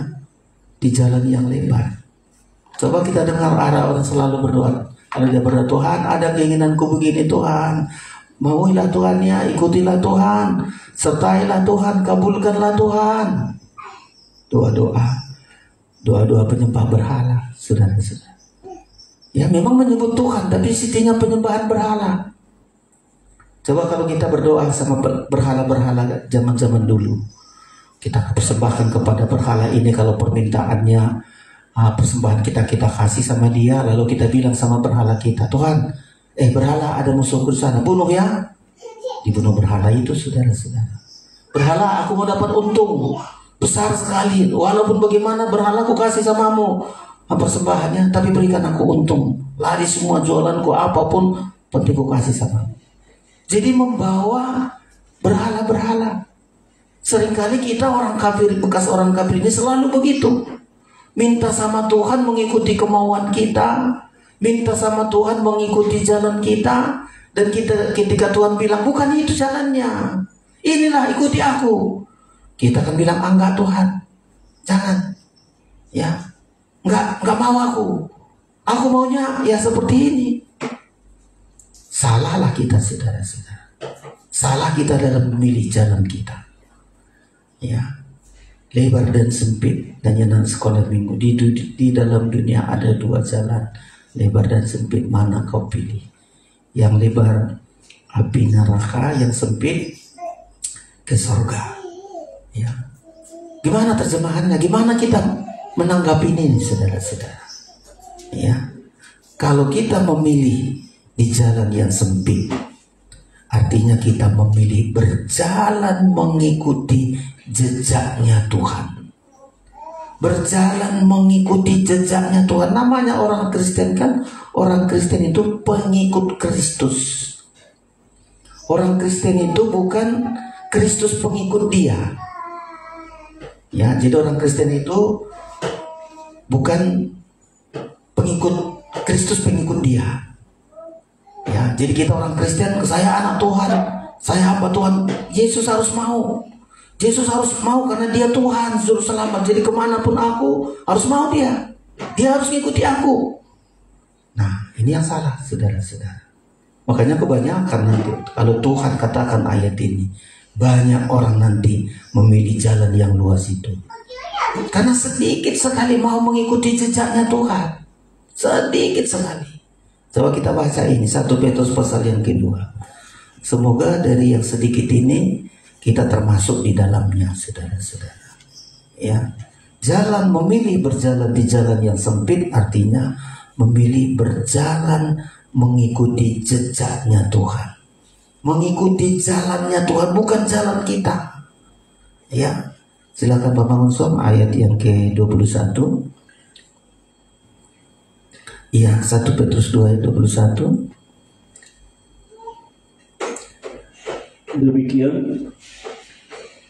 di jalan yang lebar. Coba kita dengar arah orang selalu berdoa. Kalau dia berdoa, Tuhan ada keinginanku begini Tuhan, mauilah Tuhan, ya, ikutilah Tuhan, sertailah Tuhan, kabulkanlah Tuhan. Doa-doa penyembah berhala, saudara-saudara. Ya, memang menyebut Tuhan, tapi sitinya penyembahan berhala. Coba kalau kita berdoa sama berhala-berhala zaman-zaman dulu, kita persembahkan kepada berhala ini, kalau permintaannya persembahan kita kasih sama dia, lalu kita bilang sama berhala kita, Tuhan, berhala ada musuhku di sana, bunuh ya. Dibunuh berhala itu saudara-saudara. Berhala, aku mau dapat untung besar sekali, walaupun bagaimana berhala aku kasih samamu persembahannya, tapi berikan aku untung, lari semua jualanku, apapun penting ku kasih samamu. Jadi membawa berhala-berhala. Seringkali kita orang kafir, bekas orang kafir ini selalu begitu. Minta sama Tuhan mengikuti kemauan kita, minta sama Tuhan mengikuti jalan kita, dan kita ketika Tuhan bilang bukan itu jalannya, inilah ikuti aku, kita akan bilang enggak Tuhan, jangan, ya, enggak mau aku maunya ya seperti ini. Salahlah kita saudara-saudara, salah kita dalam memilih jalan kita, ya. Lebar dan sempit, dan yang sekolah minggu di dalam dunia ada dua jalan, lebar dan sempit, mana kau pilih? Yang lebar api neraka, yang sempit ke surga. Ya, gimana terjemahannya? Gimana kita menanggapi ini, saudara-saudara? Ya, kalau kita memilih di jalan yang sempit, artinya kita memilih berjalan mengikuti jejaknya Tuhan. Berjalan mengikuti jejaknya Tuhan. Namanya orang Kristen kan, orang Kristen itu pengikut Kristus. Orang Kristen itu bukan Kristus pengikut dia. Ya, jadi orang Kristen itu bukan pengikut Kristus, pengikut dia. Ya, jadi kita orang Kristen, saya anak Tuhan, saya hamba Tuhan. Yesus harus mau. Yesus harus mau karena dia Tuhan, juru selamat. Jadi kemanapun aku harus mau dia. Dia harus ngikuti aku. Nah, ini yang salah, saudara-saudara. Makanya kebanyakan nanti kalau Tuhan katakan ayat ini, banyak orang nanti memilih jalan yang luas itu. Karena sedikit sekali mau mengikuti jejaknya Tuhan. Sedikit sekali. Coba kita baca ini 1 Petrus pasal yang kedua. Semoga dari yang sedikit ini kita termasuk di dalamnya, saudara-saudara. Ya, jalan memilih berjalan di jalan yang sempit artinya memilih berjalan mengikuti jejaknya Tuhan, mengikuti jalannya Tuhan, bukan jalan kita. Ya, silakan Bapak Monsum ayat yang ke-21. Iya, 1 Petrus 2 ayat 21. Demikian,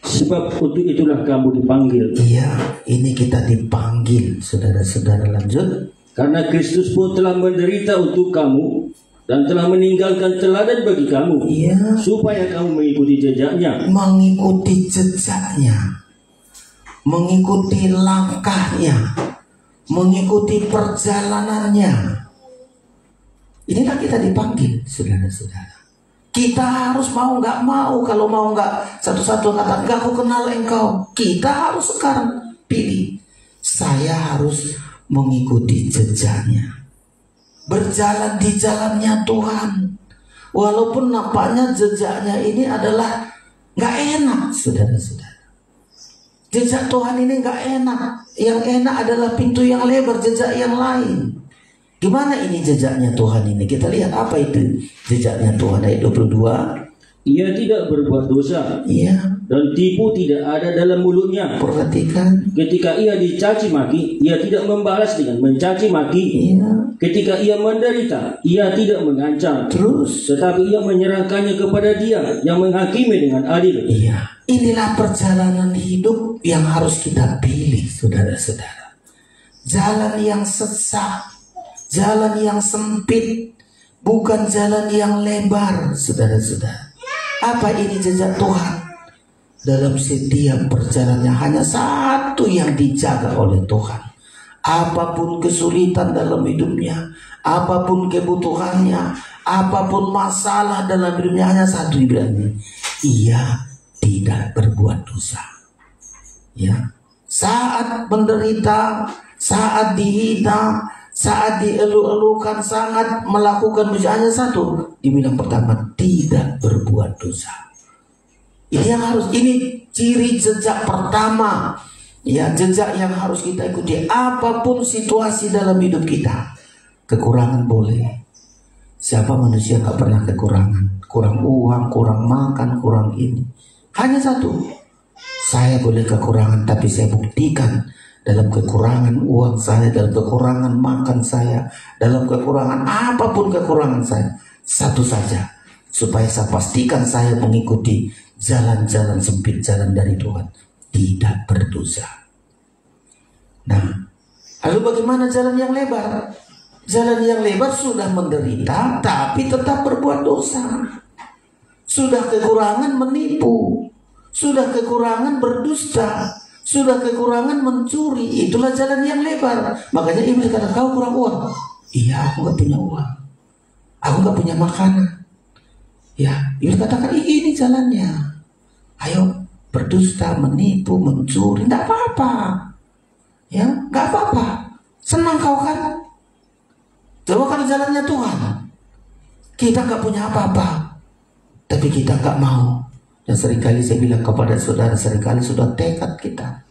sebab untuk itulah kamu dipanggil. Iya, ini kita dipanggil, saudara-saudara. Lanjut. Karena Kristus pun telah menderita untuk kamu dan telah meninggalkan teladan bagi kamu, Iya, supaya kamu mengikuti jejaknya. mengikuti jejaknya, mengikuti langkahnya, mengikuti perjalanannya. Inilah kita dipanggil, saudara-saudara. Kita harus mau nggak mau. Kalau mau nggak, satu-satu kata nggak, aku kenal engkau. Kita harus sekarang pilih. Saya harus mengikuti jejaknya, berjalan di jalannya Tuhan. Walaupun nampaknya jejaknya ini adalah nggak enak, saudara-saudara. Jejak Tuhan ini nggak enak. Yang enak adalah pintu yang lebar, jejak yang lain. Gimana ini jejaknya Tuhan ini? Kita lihat apa itu jejaknya Tuhan. Ayat 22. Ia tidak berbuat dosa, Iya, dan tipu tidak ada dalam mulutnya. perhatikan. Ketika ia dicaci maki, ia tidak membalas dengan mencaci maki. Iya, Ketika ia menderita, ia tidak mengancam, terus. tetapi ia menyerahkannya kepada Dia yang menghakimi dengan adil. Iya, inilah perjalanan hidup yang harus kita pilih, saudara-saudara. Jalan yang sesat, jalan yang sempit, bukan jalan yang lebar, saudara-saudara. Apa ini jejak Tuhan? Dalam setiap perjalanannya hanya satu yang dijaga oleh Tuhan. Apapun kesulitan dalam hidupnya, apapun kebutuhannya, apapun masalah dalam hidupnya, hanya satu ibaratnya. Ia tidak berbuat dosa. Ya, saat menderita, saat dihina, saat dielu-elukan, sangat melakukan dosa, hanya satu. Dibilang pertama, tidak berbuat dosa. Ini yang harus, ini ciri jejak pertama. Ya, jejak yang harus kita ikuti. Apapun situasi dalam hidup kita, kekurangan boleh. Siapa manusia gak pernah kekurangan? Kurang uang, kurang makan, kurang ini. Hanya satu, saya boleh kekurangan, tapi saya buktikan dalam kekurangan uang saya, dalam kekurangan makan saya, dalam kekurangan apapun kekurangan saya, satu saja, supaya saya pastikan saya mengikuti jalan-jalan sempit, jalan dari Tuhan, tidak berdosa. Nah, lalu bagaimana jalan yang lebar? Jalan yang lebar sudah menderita tapi tetap berbuat dosa. Sudah kekurangan menipu, sudah kekurangan berdusta, sudah kekurangan mencuri. Itulah jalan yang lebar. Makanya iblis kata, kau kurang uang. Iya, aku gak punya uang, aku gak punya makanan. Ya, iblis katakan ini jalannya. Ayo, berdusta, menipu, mencuri, tidak apa-apa. Ya, gak apa-apa. Senang kau kan? Coba kalau jalannya Tuhan, kita gak punya apa-apa, tapi kita gak mau. Dan seringkali saya bilang kepada saudara, seringkali sudah tekad kita.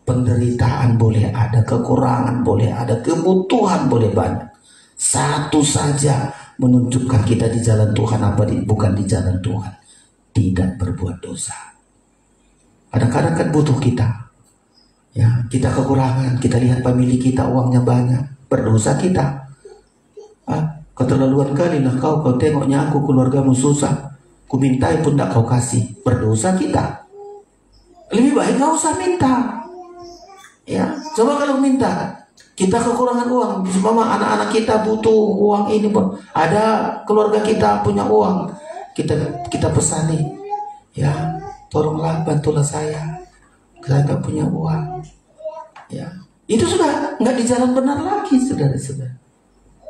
Penderitaan boleh ada, kekurangan boleh ada, kebutuhan boleh banyak. Satu saja menunjukkan kita di jalan Tuhan apa bukan di jalan Tuhan. Tidak berbuat dosa. Kadang-kadang kan butuh kita. Ya, kita kekurangan, kita lihat famili kita uangnya banyak, berdosa kita. Keterlaluan kali lah kau tengoknya aku, keluargamu susah, ku mintai pun tak kau kasih, berdosa kita. Lebih baik gak usah minta. Ya, coba kalau minta, kita kekurangan uang, seumpama anak-anak kita butuh uang ini, ada keluarga kita punya uang, kita pesani, ya tolonglah bantulah saya gak punya uang. Ya, itu sudah nggak di jalan benar lagi, saudara-saudara.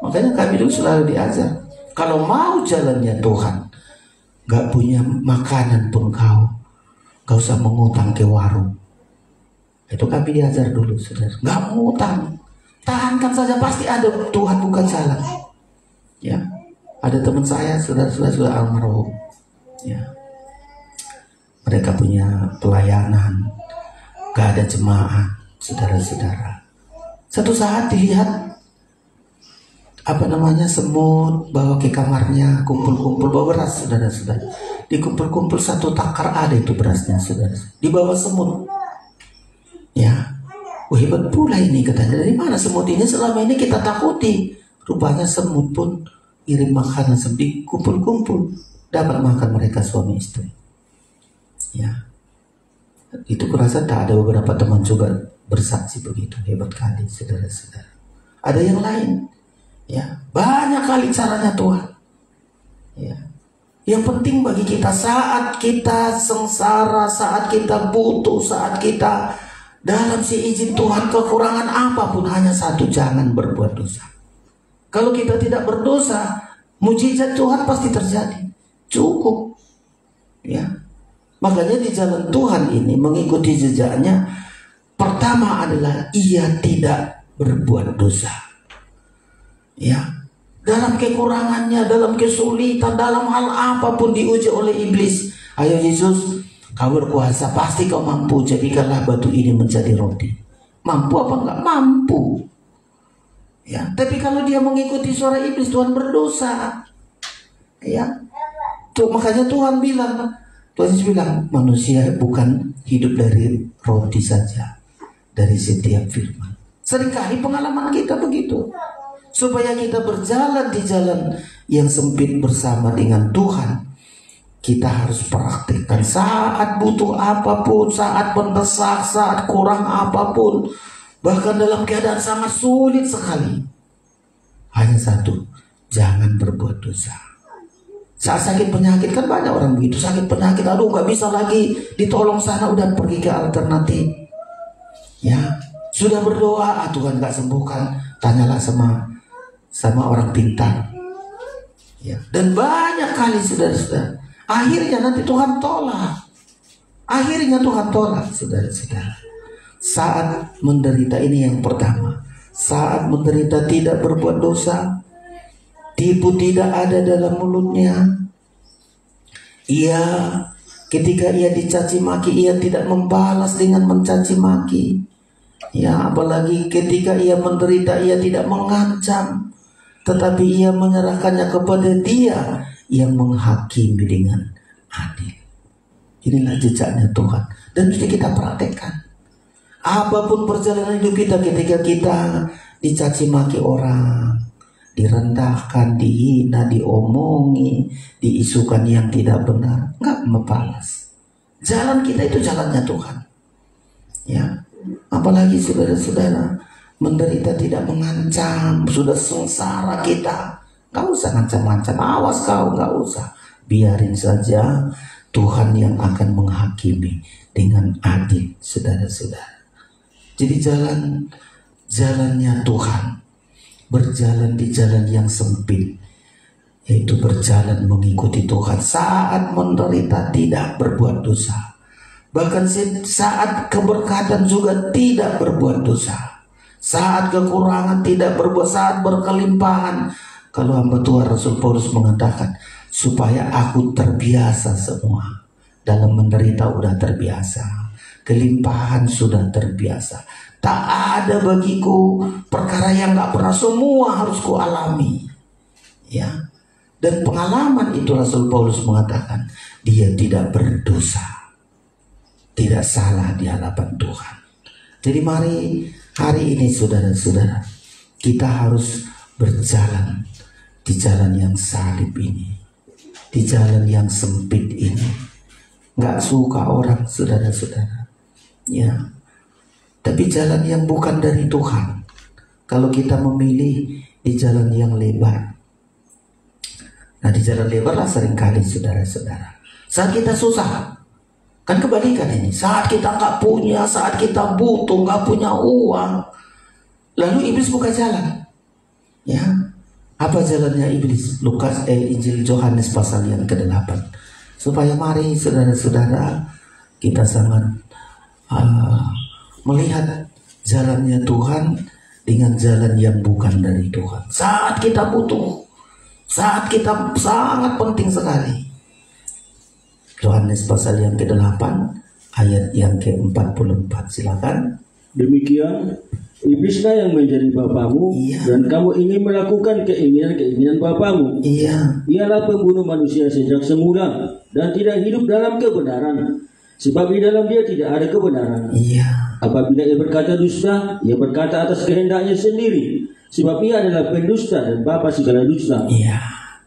Makanya kami dulu selalu diajar, kalau mau jalannya Tuhan, gak punya makanan pun kau gak usah mengutang ke warung. Itu kami diajar dulu, saudara. Gak mengutang, tahankan saja, pasti ada. Tuhan bukan jalan. Ya, ada teman saya, saudara-saudara almarhum. Ya, mereka punya pelayanan, gak ada jemaah, saudara-saudara. Satu saat dilihat semut bawa ke kamarnya, kumpul-kumpul bawa beras, saudara-saudara. Dikumpul-kumpul satu takar ada itu berasnya, saudara. Dibawa semut. Ya, hebat pula ini, katanya. Dari mana semut ini? Selama ini kita takuti. Rupanya semut pun kirim makanan, kumpul-kumpul dapat makan mereka suami istri. Ya, itu kurasa tak ada beberapa teman juga bersaksi begitu. Hebat kali, saudara-saudara. Ada yang lain. Ya, banyak kali caranya Tuhan. Ya. Yang penting bagi kita saat kita sengsara, saat kita butuh, saat kita dalam si izin Tuhan, kekurangan apapun, hanya satu, jangan berbuat dosa. Kalau kita tidak berdosa, mujizat Tuhan pasti terjadi. Cukup. Ya. Makanya di jalan Tuhan ini mengikuti jejaknya, pertama adalah ia tidak berbuat dosa. Ya, dalam kekurangannya, dalam kesulitan, dalam hal apapun diuji oleh iblis. Ayo Yesus, kau berkuasa, pasti kau mampu, jadikanlah batu ini menjadi roti. Mampu apa enggak? Mampu. Ya, tapi kalau dia mengikuti suara iblis, Tuhan berdosa. Ya, tuh makanya Tuhan Yesus bilang, manusia bukan hidup dari roti saja, dari setiap firman. Seringkali pengalaman kita begitu. Supaya kita berjalan di jalan yang sempit bersama dengan Tuhan, kita harus praktikkan saat butuh apapun, saat mendesak, saat kurang apapun, bahkan dalam keadaan sangat sulit sekali. Hanya satu, jangan berbuat dosa. Saat sakit penyakit kan banyak orang begitu, sakit penyakit, aduh gak bisa lagi ditolong sana, udah pergi ke alternatif. Ya, sudah berdoa, Tuhan gak sembuhkan, tanyalah sama orang pintar. Ya. Dan banyak kali saudara-saudara, akhirnya nanti Tuhan tolak. Saudara-saudara. Saat menderita, ini yang pertama. Saat menderita tidak berbuat dosa, tipu tidak ada dalam mulutnya. Ketika ia dicaci maki, ia tidak membalas dengan mencaci maki. Ya, apalagi ketika ia menderita, ia tidak mengancam, tetapi ia menyerahkannya kepada Dia yang menghakimi dengan adil. Inilah jejaknya Tuhan, dan mesti kita praktekkan. Apapun perjalanan hidup kita, ketika kita dicaci maki orang, direndahkan, dihina, diomongi, diisukan yang tidak benar, nggak membalas. Jalan kita itu jalannya Tuhan. Ya, apalagi saudara-saudara menderita tidak mengancam, sudah sengsara kita, nggak usah ngancam-ngancam, awas kau, nggak usah, biarin saja Tuhan yang akan menghakimi dengan adil, saudara-saudara. Jadi jalannya Tuhan, berjalan di jalan yang sempit, yaitu berjalan mengikuti Tuhan saat menderita tidak berbuat dosa, bahkan saat keberkatan juga tidak berbuat dosa, saat kekurangan tidak berbuat, saat berkelimpahan. Kalau hamba Tuhan Rasul Paulus mengatakan, supaya aku terbiasa semua. Dalam menderita udah terbiasa, kelimpahan sudah terbiasa, tak ada bagiku perkara yang gak pernah, semua harus kualami. Ya, dan pengalaman itu Rasul Paulus mengatakan dia tidak berdosa, tidak salah di hadapan Tuhan. Jadi mari hari ini saudara-saudara, kita harus berjalan di jalan yang salib ini, di jalan yang sempit ini. Nggak suka orang, saudara-saudara, ya, tapi jalan yang bukan dari Tuhan. Kalau kita memilih di jalan yang lebar, nah di jalan lebar lah seringkali saudara-saudara, saat kita susah, kan kebalikan ini, saat kita nggak punya, saat kita butuh, nggak punya uang, lalu iblis buka jalan. Ya, apa jalannya iblis? Injil Yohanes pasal yang ke-8. Supaya mari saudara-saudara kita sangat melihat jalannya Tuhan dengan jalan yang bukan dari Tuhan. Saat kita butuh, saat kita sangat penting sekali. Yohanes pasal yang ke-8 ayat yang ke-44, silakan. Demikian iblislah yang menjadi bapamu, dan kamu ingin melakukan keinginan bapamu. Ialah pembunuh manusia sejak semula dan tidak hidup dalam kebenaran, sebab di dalam dia tidak ada kebenaran. Apabila ia berkata dusta, ia berkata atas kehendaknya sendiri, sebab ia adalah pendusta dan bapa segala dusta.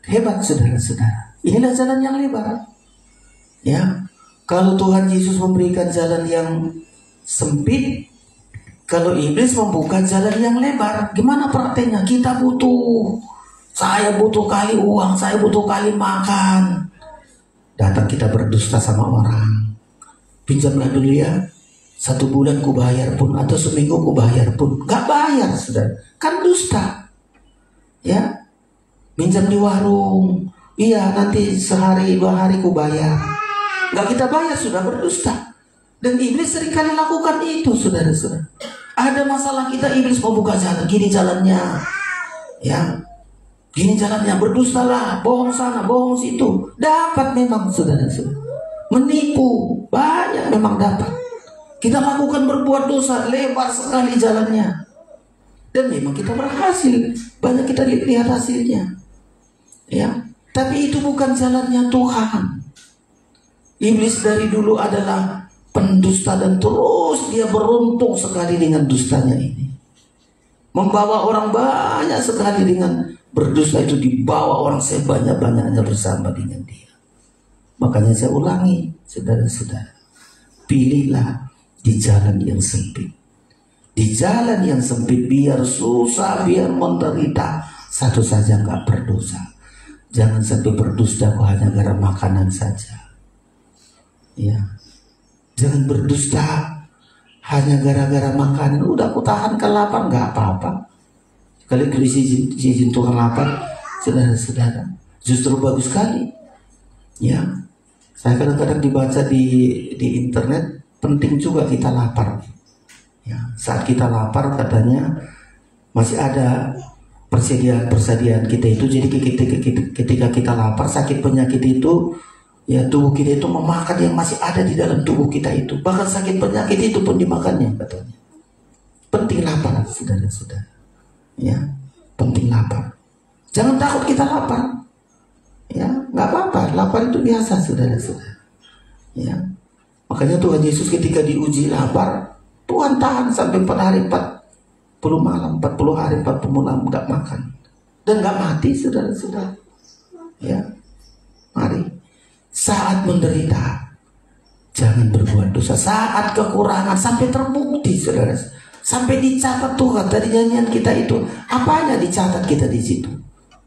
Hebat saudara-saudara. Inilah jalan yang lebar. Ya, kalau Tuhan Yesus memberikan jalan yang sempit, kalau iblis membuka jalan yang lebar, gimana prakteknya? Kita butuh, saya butuh kali uang, saya butuh kali makan. Datang kita berdusta sama orang, pinjamlah dulu ya, 1 bulan ku bayar pun, atau seminggu ku bayar pun, gak bayar saudara, kan dusta. Ya, pinjam di warung, iya nanti sehari 2 hari ku bayar, gak kita bayar, sudah berdusta. Dan iblis seringkali lakukan itu, saudara-saudara. Ada masalah kita, iblis membuka jalan, gini jalannya, ya, gini jalannya, berdustalah, bohong sana, bohong situ. Dapat memang, saudara-saudara. Menipu, banyak memang dapat. Kita lakukan berbuat dosa, lebar sekali jalannya. Dan memang kita berhasil, banyak kita lihat hasilnya. Ya, tapi itu bukan jalannya Tuhan. Iblis dari dulu adalah pendusta dan terus dia beruntung sekali dengan dustanya ini. Membawa orang banyak sekali dengan berdusta itu, dibawa orang sebanyak-banyaknya bersama dengan dia. Makanya saya ulangi, saudara-saudara, pilihlah di jalan yang sempit. Di jalan yang sempit, biar susah, biar menderita, satu saja nggak berdosa. Jangan sampai berdusta kok hanya gara makanan saja. Ya, jangan berdusta hanya gara-gara makanan. Udah aku tahan ke lapar, nggak apa-apa. Kali izin Tuhan lapar, saudara-saudara, justru bagus sekali. Ya, saya kadang-kadang dibaca di internet, penting juga kita lapar. Ya, saat kita lapar katanya masih ada persediaan kita itu. Jadi ketika kita lapar, sakit penyakit itu, ya tubuh kita itu memakan yang masih ada di dalam tubuh kita itu. Bahkan sakit penyakit itu pun dimakannya katanya. Penting lapar, saudara-saudara. Ya, penting lapar. Jangan takut kita lapar. Ya, nggak apa-apa. Lapar itu biasa, saudara-saudara. Ya, makanya Tuhan Yesus ketika diuji lapar, Tuhan tahan sampai 4 hari 40 malam, 40 hari 40 malam nggak makan. dan nggak mati, saudara-saudara. Ya, mari saat menderita jangan berbuat dosa. Saat kekurangan sampai terbukti, saudara, sampai dicatat Tuhan. Tadi nyanyian kita itu, apanya dicatat kita di situ?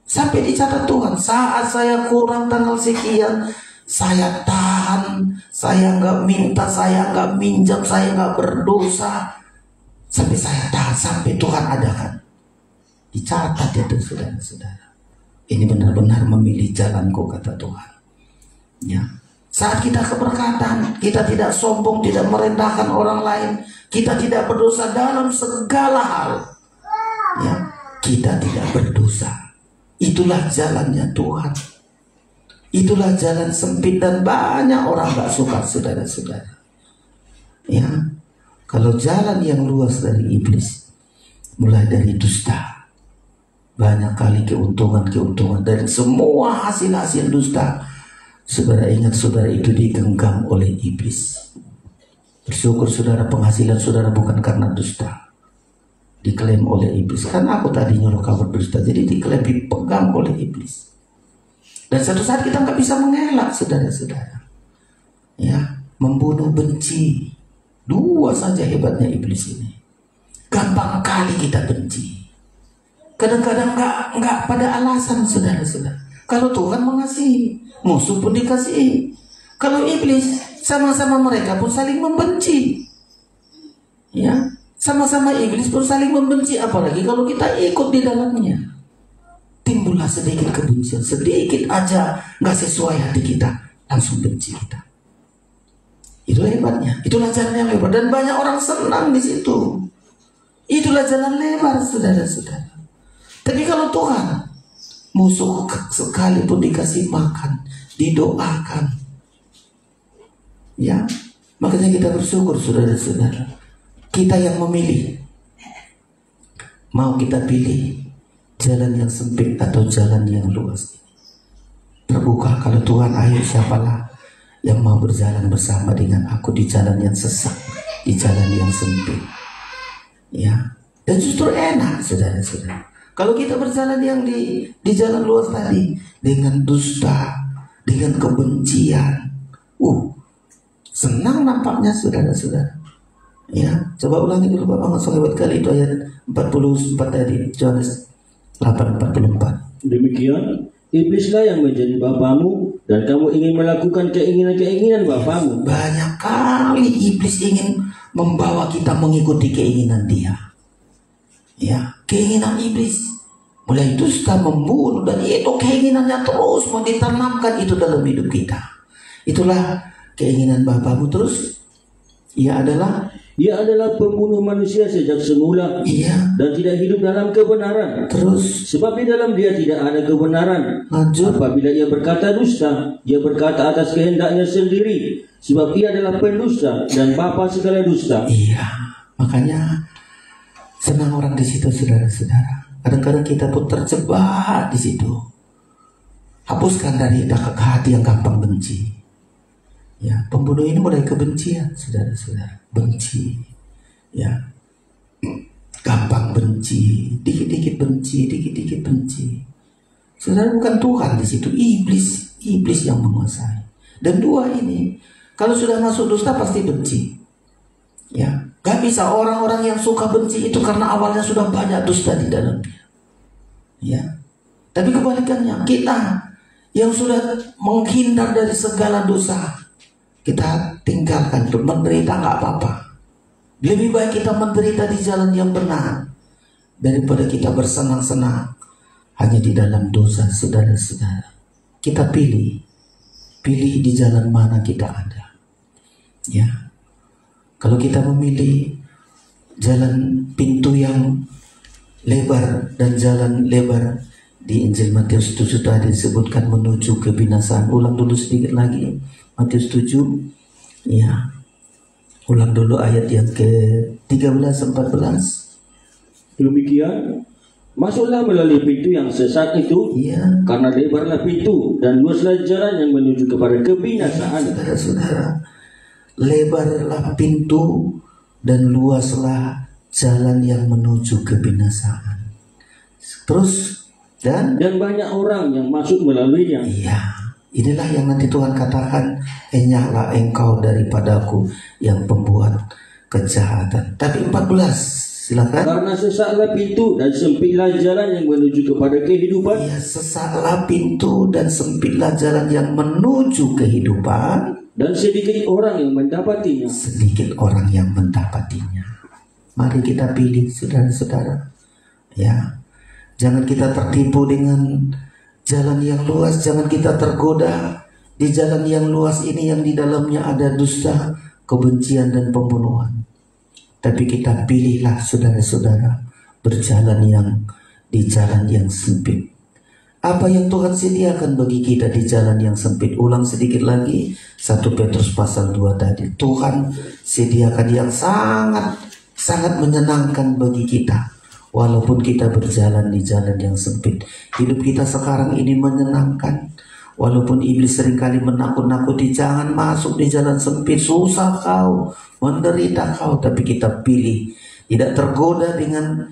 Sampai dicatat Tuhan. Saat saya kurang tanggal sekian, saya tahan, saya nggak minta, saya nggak minjam, saya nggak berdosa, sampai saya tahan, sampai Tuhan adakan. Dicatat itu, saudara-saudara. Ini benar-benar memilih jalanku, kata Tuhan. Ya. Saat kita keberkatan, kita tidak sombong, tidak merendahkan orang lain, kita tidak berdosa dalam segala hal. Ya, kita tidak berdosa. Itulah jalannya Tuhan. Itulah jalan sempit dan banyak orang gak suka, saudara-saudara. Ya, kalau jalan yang luas dari iblis, mulai dari dusta, banyak kali keuntungan dan semua hasil-hasil dusta. Saudara ingat, saudara itu digenggam oleh iblis. Bersyukur saudara, penghasilan saudara bukan karena dusta, diklaim oleh iblis. Kan aku tadi nyuruh kamu berdusta, jadi diklaim, dipegang oleh iblis. Dan satu saat kita nggak bisa mengelak, saudara-saudara. Ya, membunuh, benci. Dua saja hebatnya iblis ini. Gampang kali kita benci. Kadang-kadang nggak pada alasan, saudara-saudara. Kalau Tuhan mengasihi, musuh pun dikasihi. Kalau iblis, sama-sama mereka pun saling membenci. Ya, sama-sama iblis pun saling membenci. Apalagi kalau kita ikut di dalamnya, timbullah sedikit kebencian, sedikit aja nggak sesuai hati kita, langsung benci kita. Itu hebatnya. Itulah jalan yang lebar, dan banyak orang senang di situ. Itulah jalan lebar, saudara-saudara. Tapi kalau Tuhan, musuh sekalipun dikasih makan, didoakan, ya, makanya kita bersyukur, saudara-saudara. Kita yang memilih, mau kita pilih jalan yang sempit atau jalan yang luas. Terbuka. Kalau Tuhan, ayo siapalah yang mau berjalan bersama dengan aku di jalan yang sesak, di jalan yang sempit. Ya, dan justru enak, saudara-saudara. Kalau kita berjalan yang di jalan luas tadi, dengan dusta, dengan kebencian, senang nampaknya, saudara-saudara. Ya, coba ulangi dulu Bapak, langsung hebat kali itu ayat 44 tadi, Yohanes 8:44. Demikian, iblislah yang menjadi bapamu, dan kamu ingin melakukan keinginan-keinginan bapamu. Banyak kali iblis ingin membawa kita mengikuti keinginan dia. Ya, keinginan iblis, mulai dusta, membunuh, dan itu keinginannya terus mau ditanamkan itu dalam hidup kita. Itulah keinginan bapamu. Terus ia adalah pembunuh manusia sejak semula. Iya. Dan tidak hidup dalam kebenaran. Terus, sebab di dalam dia tidak ada kebenaran. Lanjut. Apabila ia berkata dusta, dia berkata atas kehendaknya sendiri, sebab ia adalah pendusta dan bapa segala dusta. Iya. Makanya senang orang di situ, saudara-saudara. Kadang-kadang kita pun terjebak di situ. Hapuskan dari hati yang gampang benci. Ya, pembunuh ini mulai kebencian, saudara-saudara. Benci, ya, gampang benci, dikit-dikit benci, dikit-dikit benci. Saudara, bukan Tuhan di situ, iblis yang menguasai. Dan dua ini, kalau sudah masuk dusta pasti benci. Ya, gak bisa orang-orang yang suka benci itu karena awalnya sudah banyak dusta di dalamnya. Ya, tapi kebalikannya, kita yang sudah menghindar dari segala dosa, kita tinggalkan itu, menderita nggak apa-apa. Lebih baik kita menderita di jalan yang benar daripada kita bersenang-senang hanya di dalam dosa, saudara-saudara. Kita pilih di jalan mana kita ada. Ya, kalau kita memilih jalan pintu yang lebar dan jalan lebar di Injil Matius 7 tadi disebutkan menuju kebinasaan. Ulang dulu sedikit lagi Matius 7. Ya, ulang dulu ayat yang ke-13-14. Demikian, masuklah melalui pintu yang sesat itu, ya, karena lebarlah pintu dan luaslah jalan yang menuju kepada kebinasaan. Saudara-saudara, lebarlah pintu dan luaslah jalan yang menuju kebinasaan. Terus dan banyak orang yang masuk melaluinya. Iya, inilah yang nanti Tuhan katakan, enyahlah engkau daripadaku yang pembuat kejahatan. Tapi 14, silakan. Karena sesaklah pintu dan sempitlah jalan yang menuju kepada kehidupan. Iya, sesaklah pintu dan sempitlah jalan yang menuju kehidupan. Dan sedikit orang yang mendapatinya. Sedikit orang yang mendapatinya. Mari kita pilih, saudara-saudara. Ya, jangan kita tertipu dengan jalan yang luas. Jangan kita tergoda di jalan yang luas ini yang di dalamnya ada dusta, kebencian dan pembunuhan. Tapi kita pilihlah, saudara-saudara, berjalan di jalan yang sempit. Apa yang Tuhan sediakan bagi kita di jalan yang sempit? Ulang sedikit lagi 1 Petrus pasal 2 tadi. Tuhan sediakan yang sangat menyenangkan bagi kita. Walaupun kita berjalan di jalan yang sempit, hidup kita sekarang ini menyenangkan. Walaupun iblis seringkali menakut-nakuti, jangan masuk di jalan sempit, susah kau, menderita kau. Tapi kita pilih tidak tergoda dengan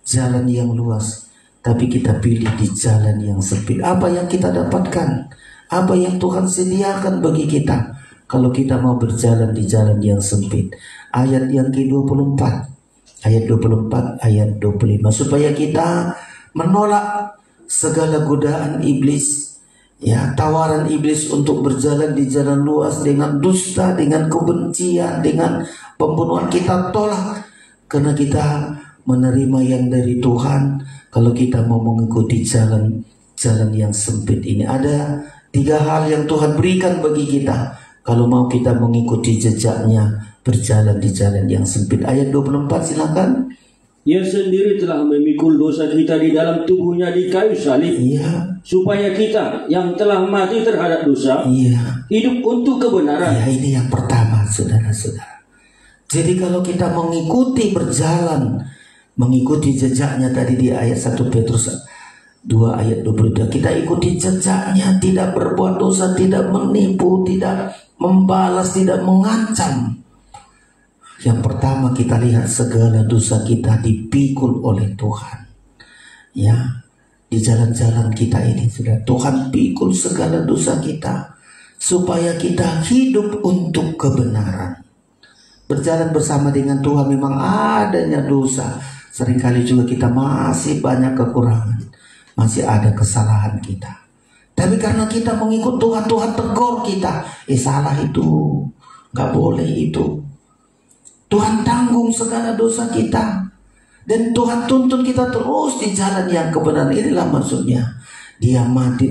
jalan yang luas, tapi kita pilih di jalan yang sempit. Apa yang kita dapatkan? Apa yang Tuhan sediakan bagi kita kalau kita mau berjalan di jalan yang sempit? Ayat yang ke-24, ayat 24, ayat 25. Supaya kita menolak segala godaan iblis, ya, tawaran iblis untuk berjalan di jalan luas dengan dusta, dengan kebencian, dengan pembunuhan. Kita tolak karena kita menerima yang dari Tuhan. Kalau kita mau mengikuti jalan yang sempit ini, ada 3 hal yang Tuhan berikan bagi kita kalau mau kita mengikuti jejaknya, berjalan di jalan yang sempit. Ayat 24, silakan. Ia sendiri telah memikul dosa kita di dalam tubuhnya di kayu salib, supaya kita yang telah mati terhadap dosa, hidup untuk kebenaran. Ya, ini yang pertama, saudara-saudara. Jadi kalau kita mengikuti jejaknya tadi di ayat 1 Petrus 2 ayat 22, kita ikuti jejaknya, tidak berbuat dosa, tidak menipu, tidak membalas, tidak mengancam. Yang pertama kita lihat segala dosa kita dipikul oleh Tuhan. Ya, di jalan-jalan kita ini sudah Tuhan pikul segala dosa kita supaya kita hidup untuk kebenaran. Berjalan bersama dengan Tuhan memang adanya dosa. Seringkali juga kita masih banyak kekurangan, masih ada kesalahan kita. Tapi karena kita mengikut Tuhan, Tuhan tegur kita. Salah itu, gak boleh itu. Tuhan tanggung segala dosa kita. Dan Tuhan tuntun kita terus di jalan yang kebenaran. Inilah maksudnya. Dia mati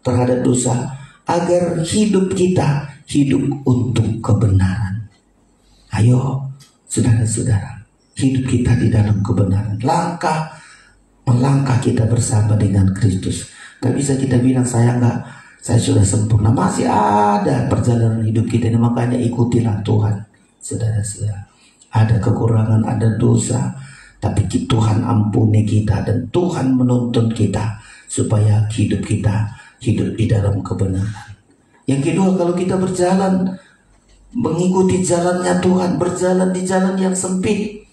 terhadap dosa, agar hidup kita hidup untuk kebenaran. Ayo, saudara-saudara, hidup kita di dalam kebenaran. Melangkah kita bersama dengan Kristus. Gak bisa kita bilang saya sudah sempurna. Masih ada perjalanan hidup kita ini. Makanya ikutilah Tuhan. Saudara-saudara, ada kekurangan, ada dosa, tapi Tuhan ampuni kita dan Tuhan menuntun kita supaya hidup kita hidup di dalam kebenaran. Yang kedua, kalau kita berjalan mengikuti jalannya Tuhan, berjalan di jalan yang sempit,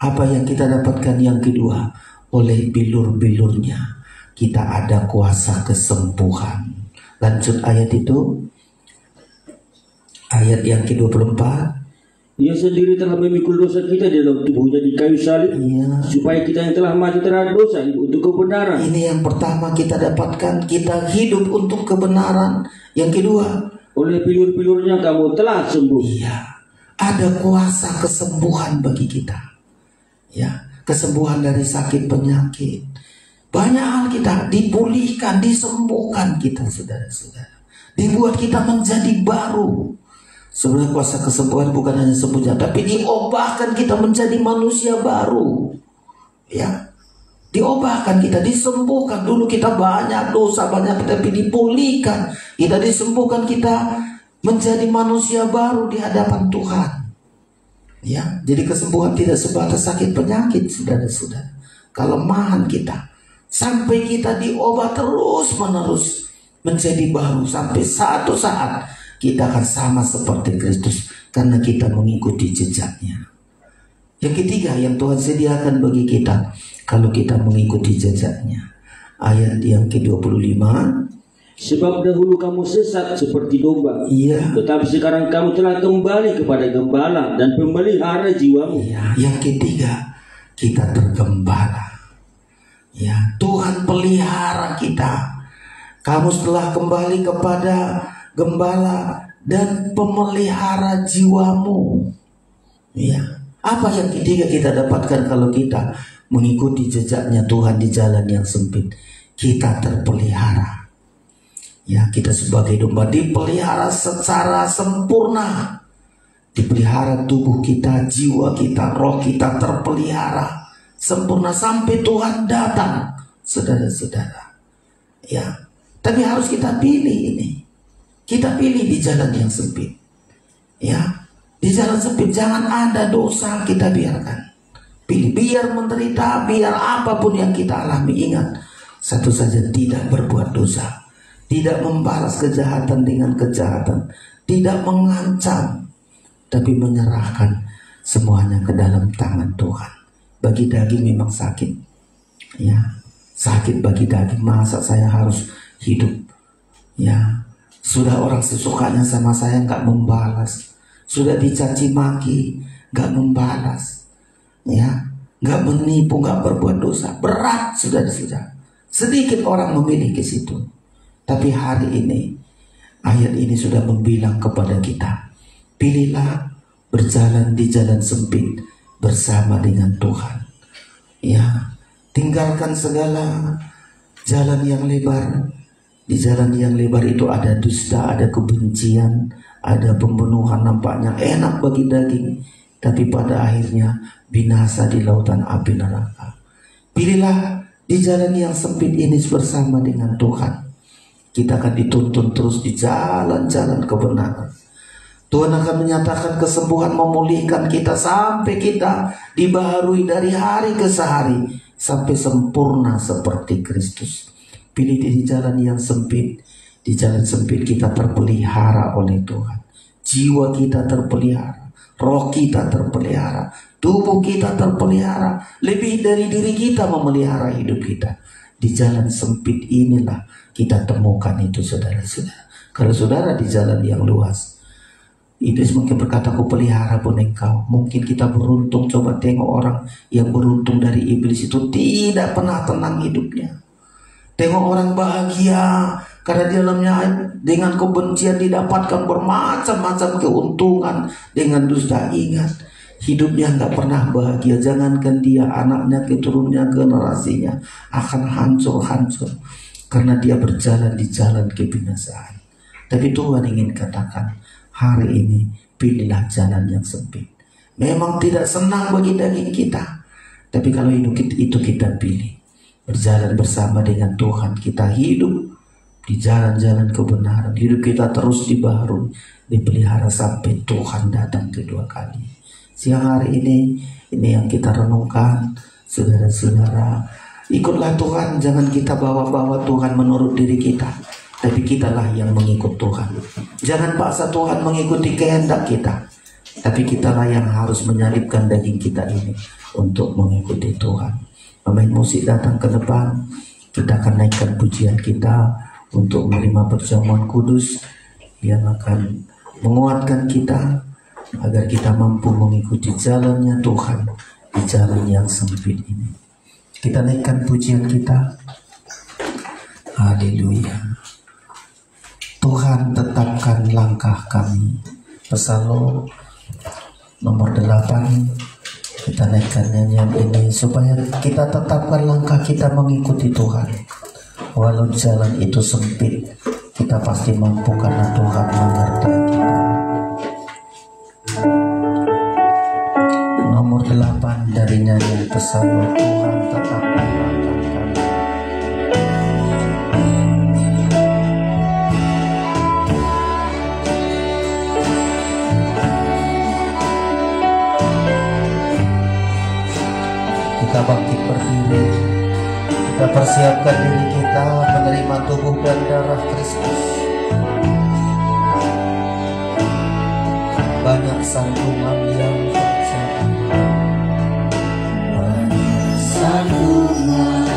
apa yang kita dapatkan? Yang kedua, oleh bilur-bilurnya kita ada kuasa kesembuhan. Lanjut ayat itu, ayat yang ke-24. Ia sendiri telah memikul dosa kita di dalam tubuhnya di kayu salib, supaya kita yang telah mati terhadap dosa hidup untuk kebenaran. Ini yang pertama kita dapatkan, kita hidup untuk kebenaran. Yang kedua, oleh pilur-pilurnya kamu telah sembuh. Iya, ada kuasa kesembuhan bagi kita. Ya, kesembuhan dari sakit penyakit. Banyak hal kita dipulihkan, disembuhkan kita, saudara-saudara. Dibuat kita menjadi baru. Sebenarnya kuasa kesembuhan bukan hanya sembuhnya, tapi diubahkan kita menjadi manusia baru. Ya, diubahkan kita, disembuhkan. Dulu kita banyak dosa, tapi dipulihkan. Kita disembuhkan, kita menjadi manusia baru di hadapan Tuhan. Ya, jadi kesembuhan tidak sebatas sakit penyakit, saudara-saudara. Kelemahan kita, sampai kita diubah terus-menerus menjadi baru, sampai satu saat kita akan sama seperti Kristus karena kita mengikuti jejaknya. Yang ketiga yang Tuhan sediakan bagi kita kalau kita mengikuti jejaknya, ayat yang ke-25. Sebab dahulu kamu sesat seperti domba, Iya. tetapi sekarang kamu telah kembali kepada gembala dan pemelihara jiwamu. Iya. Yang ketiga, kita tergembala. Ya, Tuhan pelihara kita. Kamu setelah kembali kepada gembala dan pemelihara jiwamu. Ya. Apa yang ketiga kita dapatkan kalau kita mengikuti jejaknya Tuhan di jalan yang sempit? Kita terpelihara. Ya, kita sebagai domba dipelihara secara sempurna. Dipelihara tubuh kita, jiwa kita, roh kita terpelihara sempurna sampai Tuhan datang, saudara-saudara. Ya, tapi harus kita pilih ini. Kita pilih di jalan yang sempit. Ya, di jalan sempit jangan ada dosa kita biarkan. Pilih, biar menderita, biar apapun yang kita alami. Ingat, satu saja, tidak berbuat dosa. Tidak membalas kejahatan dengan kejahatan, tidak mengancam, tapi menyerahkan semuanya ke dalam tangan Tuhan. Bagi daging memang sakit, ya, sakit bagi daging. Masa saya harus hidup, ya, sudah orang sesukanya sama saya nggak membalas, sudah dicaci maki nggak membalas, ya, nggak menipu, nggak berbuat dosa, berat sudah. Sedikit orang memilih ke situ. Tapi hari ini, ayat ini sudah membilang kepada kita, pilihlah berjalan di jalan sempit bersama dengan Tuhan. Ya, tinggalkan segala jalan yang lebar. Di jalan yang lebar itu ada dusta, ada kebencian, ada pembunuhan. Nampaknya enak bagi daging, tapi pada akhirnya binasa di lautan api neraka. Pilihlah di jalan yang sempit ini bersama dengan Tuhan. Kita akan dituntun terus di jalan-jalan kebenaran. Tuhan akan menyatakan kesembuhan, memulihkan kita sampai kita dibaharui dari hari ke hari sampai sempurna seperti Kristus. Pilih di jalan yang sempit. Di jalan sempit kita terpelihara oleh Tuhan. Jiwa kita terpelihara, roh kita terpelihara, tubuh kita terpelihara. Lebih dari diri kita memelihara hidup kita. Di jalan sempit inilah kita temukan itu, saudara-saudara. Kalau saudara di jalan yang luas, Iblis mungkin berkata, aku pelihara pun engkau. Mungkin kita beruntung. Coba tengok orang yang beruntung dari iblis itu tidak pernah tenang hidupnya. Tengok orang bahagia karena di dalamnya dengan kebencian didapatkan bermacam-macam keuntungan dengan dusta. Ingat, hidupnya nggak pernah bahagia. Jangankan dia, anaknya, keturunannya, generasinya akan hancur-hancur karena dia berjalan di jalan kebinasaan. Tapi Tuhan ingin katakan, hari ini pilihlah jalan yang sempit. Memang tidak senang bagi daging kita, tapi kalau itu kita pilih, berjalan bersama dengan Tuhan, kita hidup di jalan-jalan kebenaran. Hidup kita terus dibaharui, dipelihara sampai Tuhan datang kedua kali. Siang hari ini yang kita renungkan, saudara-saudara. Ikutlah Tuhan, jangan kita bawa-bawa Tuhan menurut diri kita, tapi kitalah yang mengikut Tuhan. Jangan paksa Tuhan mengikuti kehendak kita, tapi kitalah yang harus menyalibkan daging kita ini untuk mengikuti Tuhan. Pemain musik datang ke depan, kita akan naikkan pujian kita untuk menerima perjamuan kudus yang akan menguatkan kita agar kita mampu mengikuti jalannya Tuhan di jalan yang sempit ini. Kita naikkan pujian kita. Haleluya. Tuhan tetapkan langkah kami. Psalm nomor 8. Kita naikkan nyanyian ini supaya kita tetapkan langkah kita mengikuti Tuhan. Walau jalan itu sempit, kita pasti mampu karena Tuhan menyertai kita. Nomor 8 dari nyanyian Psalm, Tuhan tetapkan langkah kami. Kita bangkit berdiri, kita persiapkan diri kita menerima tubuh dan darah Kristus. Banyak sandungan yang terjadi, banyak sandungan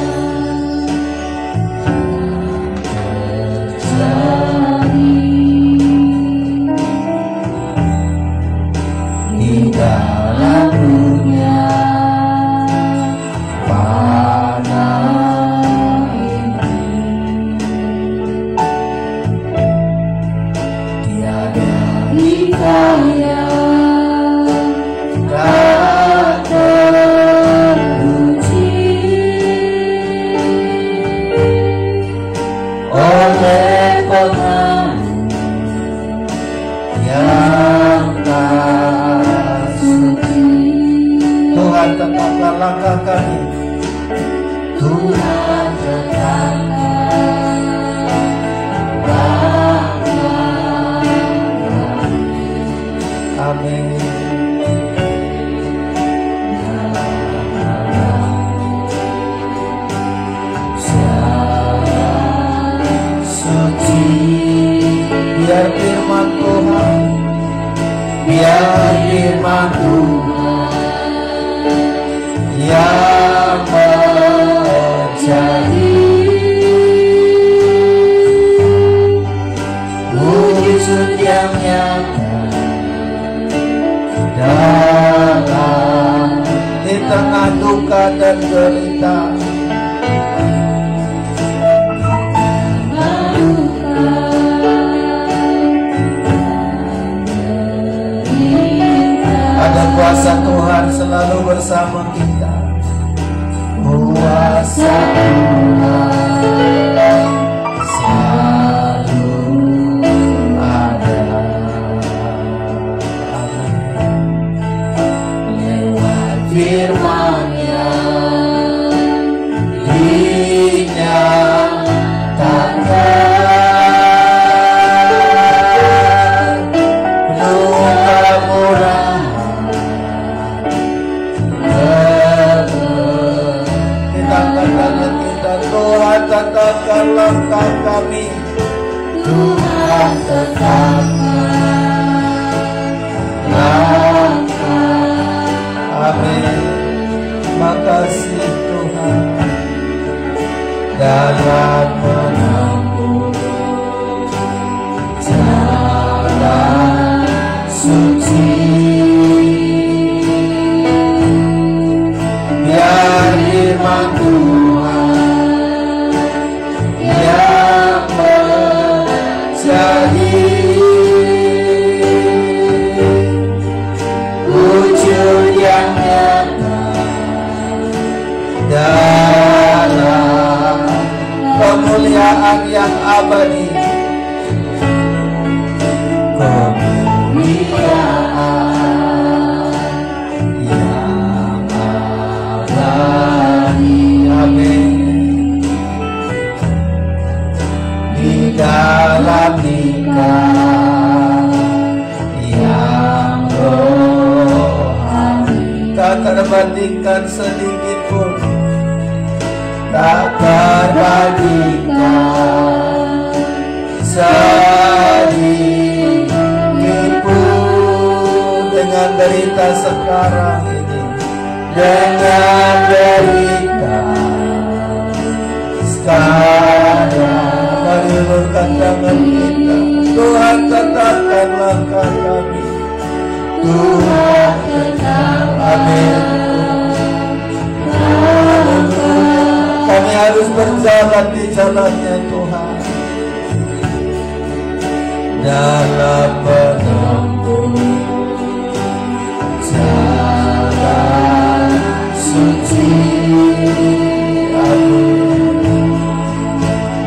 Tuhan tetapkan langkah kami. Tuhan tetapkan langkah kami. Amin. Biar firman Tuhan, biar firman Tuhan yang menjadi wujud yang nyata dalam di tengah duka dan derita. Ada kuasa Tuhan selalu bersama kita. Kuasa Tuhan selalu ada. Lewat firman-Nya dinyatakan. Tetapkan langkah kami, Tuhan tetapkan langkah. Amin. Makasih Tuhan dalam menempuh jalan suci. Biar firman Tuhan yang menjadi wujud yang nyata dalam kemuliaan yang abadi. Kemuliaan yang abadi. Amin. Di dalam nikah yang rohani, tak terbandingkan sedikit pun, tak terbandingkan sedikit pun dengan derita sekarang ini, dengan derita sekarang. Mari ulurkan tangan kita. Tuhan tetapkan langkah kami. Tuhan tetapkan. Amin. Kami harus berjalan di jalannya Tuhan dalam menempuh jalan suci. Amin.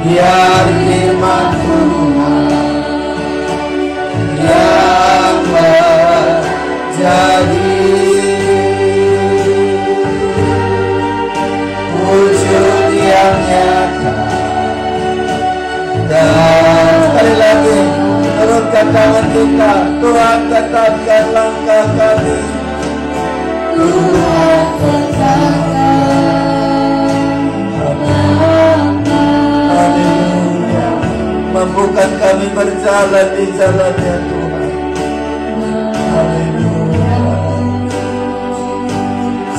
Biar firman Tuhan yang menjadi wujud yang nyata. Dan sekali lagi turunkan tangan kita. Tuhan tetapkan langkah kami. Tuhan tetapkan. Mampukan kami berjalan di jalannya Tuhan. Haleluya.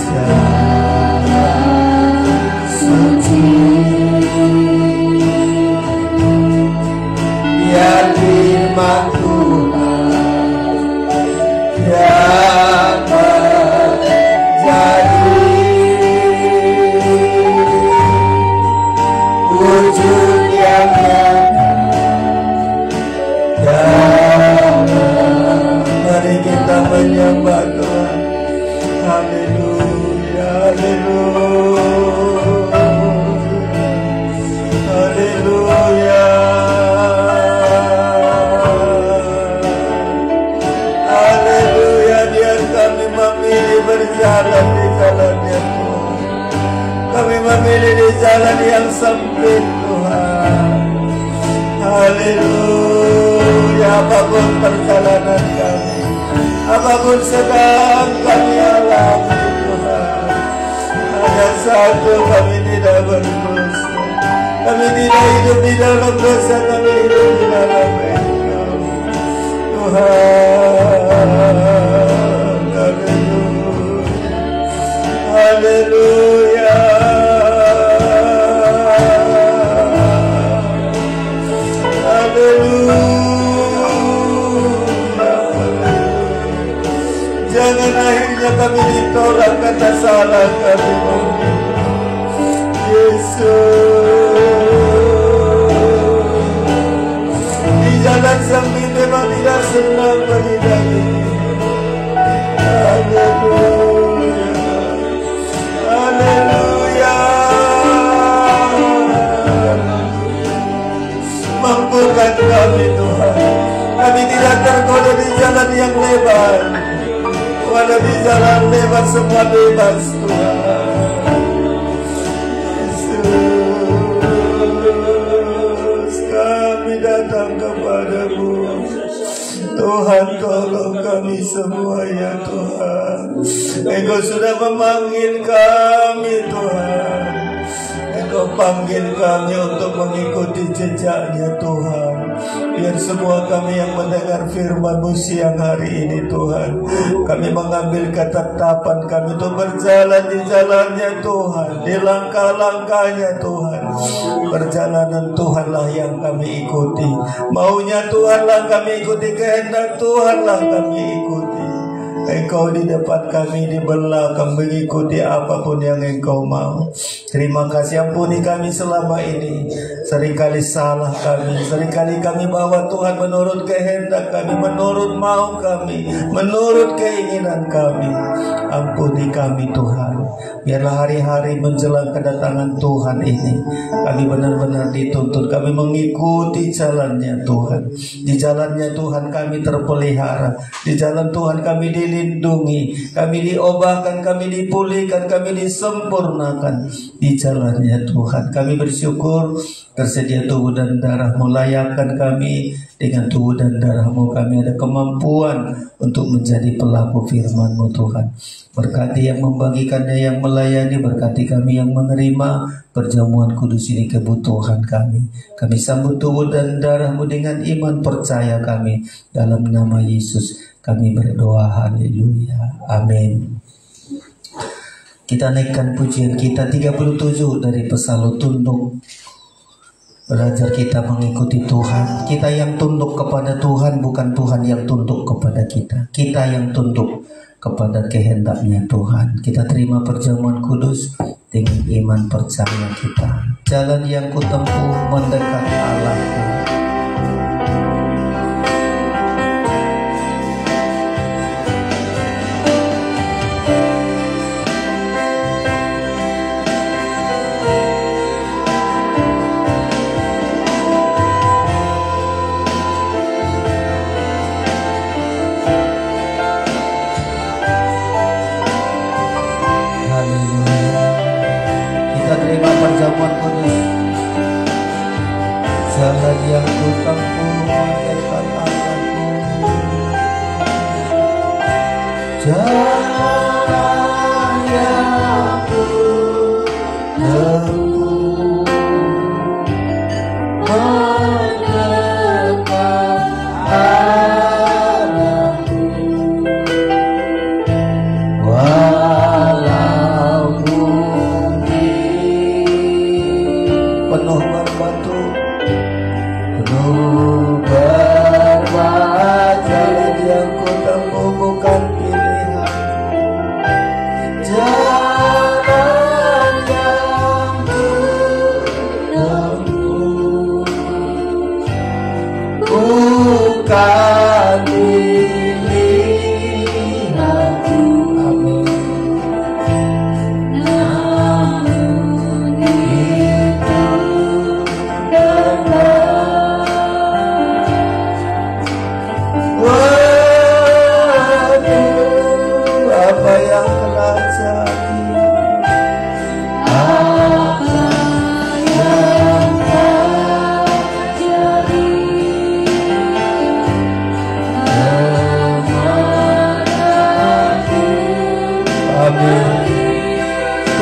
Jalan suci. Biar firman Tuhan yang menjadi wujud yang mari kita menyembah Tuhan. Haleluya, haleluya, haleluya, haleluya. Biar kami memilih berjalan di jalan jalan yang sempit Tuhan. Haleluya. Apapun perjalanan kami, apapun sedang kami alami Tuhan, hanya satu, kami tidak berdosa. Kami tidak hidup di dalam dosa, kami hidup di dalam Engkau Tuhan. Haleluya. Haleluya. Jangan akhirnya kami ditolak kata salah kami, Yesus. Di jalan sempit memang tidak senang bagi kami. Haleluya. Haleluya. Mampukan kami Tuhan. Kami tidak tergoda di jalan yang lebar. Walau di jalan lebar semua bebas Tuhan. Yesus, kami datang kepadamu. Tuhan, tolong kami semua ya Tuhan. Engkau sudah memanggil kami Tuhan. Engkau panggil kami untuk mengikuti jejaknya Tuhan. Biar semua kami yang mendengar firman-Mu siang hari ini Tuhan, kami mengambil ketetapan kami untuk berjalan di jalannya Tuhan, di langkah-langkahnya Tuhan. Perjalanan Tuhanlah yang kami ikuti, maunya Tuhanlah kami ikuti, kehendak Tuhanlah kami ikuti. Engkau di depan kami, di belakang, mengikuti apapun yang Engkau mau. Terima kasih, ampuni kami selama ini. Seringkali salah kami, seringkali kami bawa Tuhan menurut kehendak kami, menurut mau kami, menurut keinginan kami. Ampuni kami Tuhan. Biarlah hari-hari menjelang kedatangan Tuhan ini, kami benar-benar dituntut, kami mengikuti jalannya Tuhan. Di jalannya Tuhan kami terpelihara, di jalan Tuhan kami dilindungi, kami diobahkan, kami dipulihkan, kami disempurnakan. Di jalannya Tuhan kami bersyukur, tersedia tubuh dan darah-Mu, layakkan kami dengan tubuh dan darah-Mu. Kami ada kemampuan untuk menjadi pelaku firman-Mu Tuhan. Berkati yang membagikannya, yang melayani, berkati kami yang menerima perjamuan kudus ini, kebutuhan kami. Kami sambut tubuh dan darah-Mu dengan iman percaya kami. Dalam nama Yesus kami berdoa, haleluya, amin. Kita naikkan pujian kita 37 dari Pesalu Tunduk. Belajar kita mengikuti Tuhan. Kita yang tunduk kepada Tuhan, bukan Tuhan yang tunduk kepada kita. Kita yang tunduk kepada kehendaknya Tuhan. Kita terima perjamuan kudus dengan iman percaya kita. Jalan yang kutempuh mendekat Allahku. Perjamuan kudus, jalan yang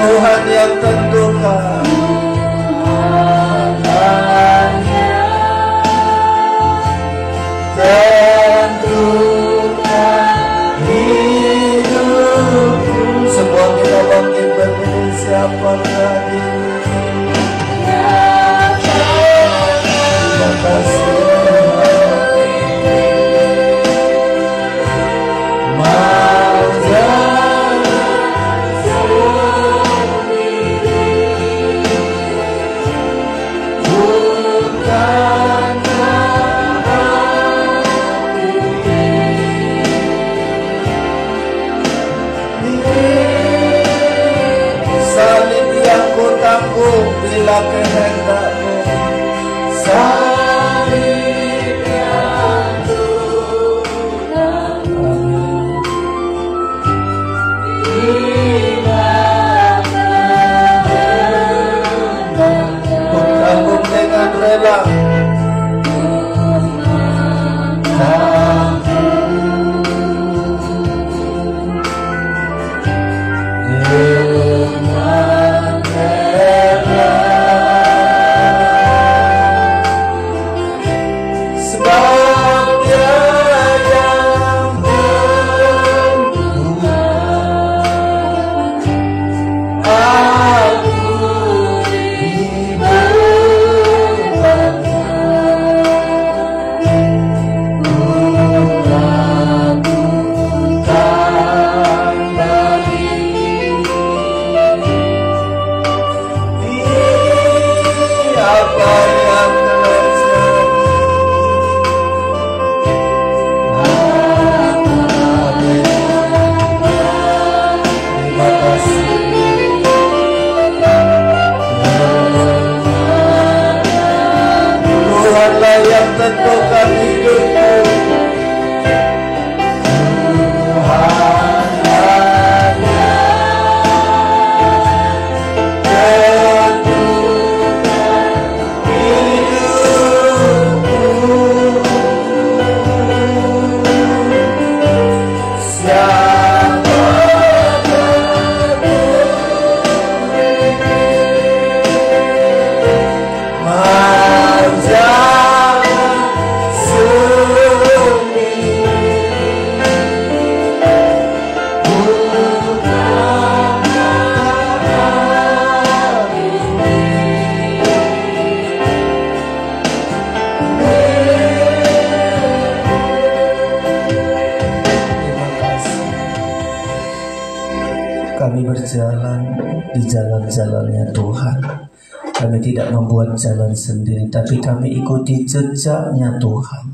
Tuhan yang tentukan. Semua kita bangkit berdiri, siapakah dirimu? Terima kasih. Bila kehendakmu salib yang Tuhan, tanggung dengan rela. Tentukan hidupku. Kami berjalan di jalan-jalannya Tuhan. Kami tidak membuat jalan sendiri, tapi kami ikuti jejaknya Tuhan.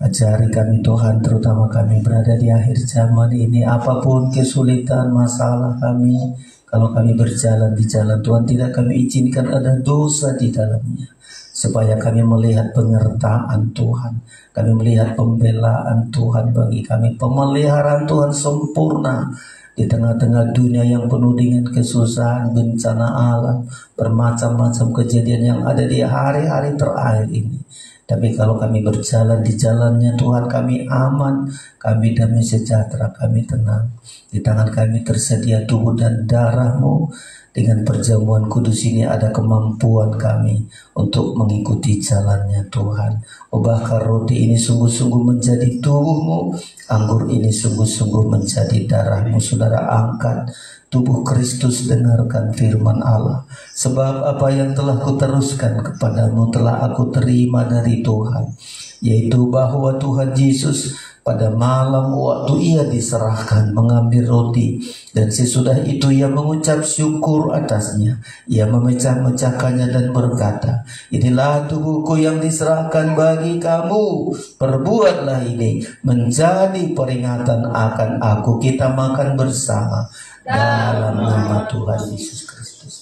Ajari kami Tuhan, terutama kami berada di akhir zaman ini. Apapun kesulitan, masalah kami, kalau kami berjalan di jalan Tuhan, tidak kami izinkan ada dosa di dalamnya. Supaya kami melihat penyertaan Tuhan, kami melihat pembelaan Tuhan bagi kami, pemeliharaan Tuhan sempurna di tengah-tengah dunia yang penuh dengan kesusahan, bencana alam, bermacam-macam kejadian yang ada di hari-hari terakhir ini. Tapi kalau kami berjalan di jalannya Tuhan, kami aman, kami damai sejahtera, kami tenang. Di tangan kami tersedia tubuh dan darah-Mu. Dengan perjamuan kudus ini ada kemampuan kami untuk mengikuti jalannya Tuhan. Ubahkan roti ini sungguh-sungguh menjadi tubuh-Mu, anggur ini sungguh-sungguh menjadi darah-Mu. Saudara, angkat tubuh Kristus, dengarkan firman Allah. Sebab apa yang telah kuteruskan kepadamu telah aku terima dari Tuhan, yaitu bahwa Tuhan Yesus pada malam waktu ia diserahkan mengambil roti, dan sesudah itu ia mengucap syukur atasnya. Ia memecah-mecahkannya dan berkata, inilah tubuhku yang diserahkan bagi kamu. Perbuatlah ini menjadi peringatan akan aku. Kita makan bersama dalam nama Tuhan Yesus Kristus.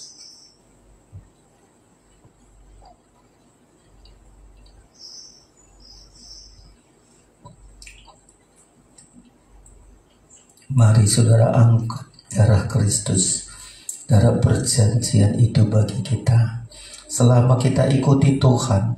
Mari saudara angkat darah Kristus, darah perjanjian itu bagi kita. Selama kita ikuti Tuhan,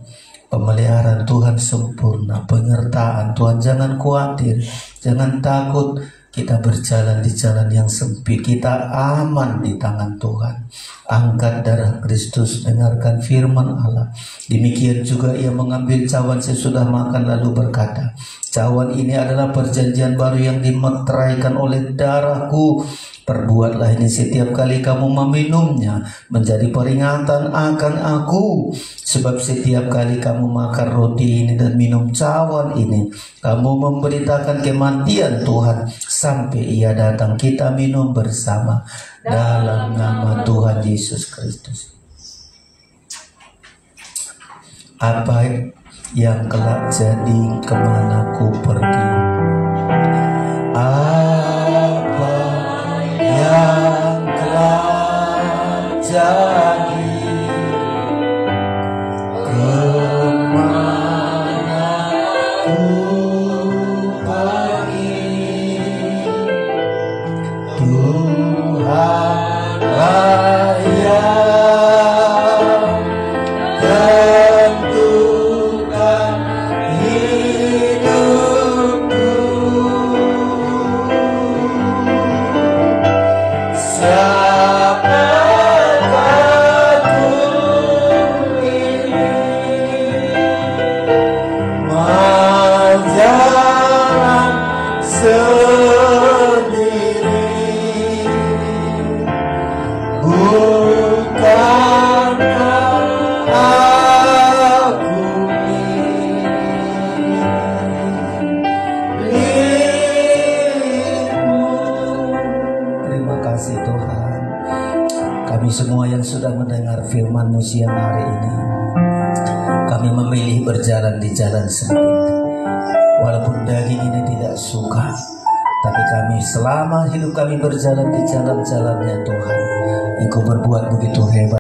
pemeliharaan Tuhan sempurna, penyertaan Tuhan, jangan khawatir, jangan takut. Kita berjalan di jalan yang sempit, kita aman di tangan Tuhan. Angkat darah Kristus, dengarkan firman Allah. Demikian juga ia mengambil cawan sesudah makan lalu berkata, cawan ini adalah perjanjian baru yang dimeteraikan oleh darahku. Perbuatlah ini setiap kali kamu meminumnya, menjadi peringatan akan aku. Sebab setiap kali kamu makan roti ini dan minum cawan ini, kamu memberitakan kematian Tuhan sampai ia datang. Kita minum bersama dalam nama Tuhan Yesus Kristus. Apa yang kelak jadi, kemana ku pergi? Apa yang kelak jadi, kemana ku pergi? Tuhan lah yang tentukan hidupku. Siapakah ku ini menjalan sendiri, bukankah aku milikmu. Terima kasih Tuhan. Kami semua yang sudah mendengar firman-Mu siang hari ini, kami memilih berjalan di jalan sempit. Walaupun daging ini tidak suka, tapi kami selama hidup kami berjalan di jalan-jalan-Nya Tuhan, Engkau berbuat begitu hebat.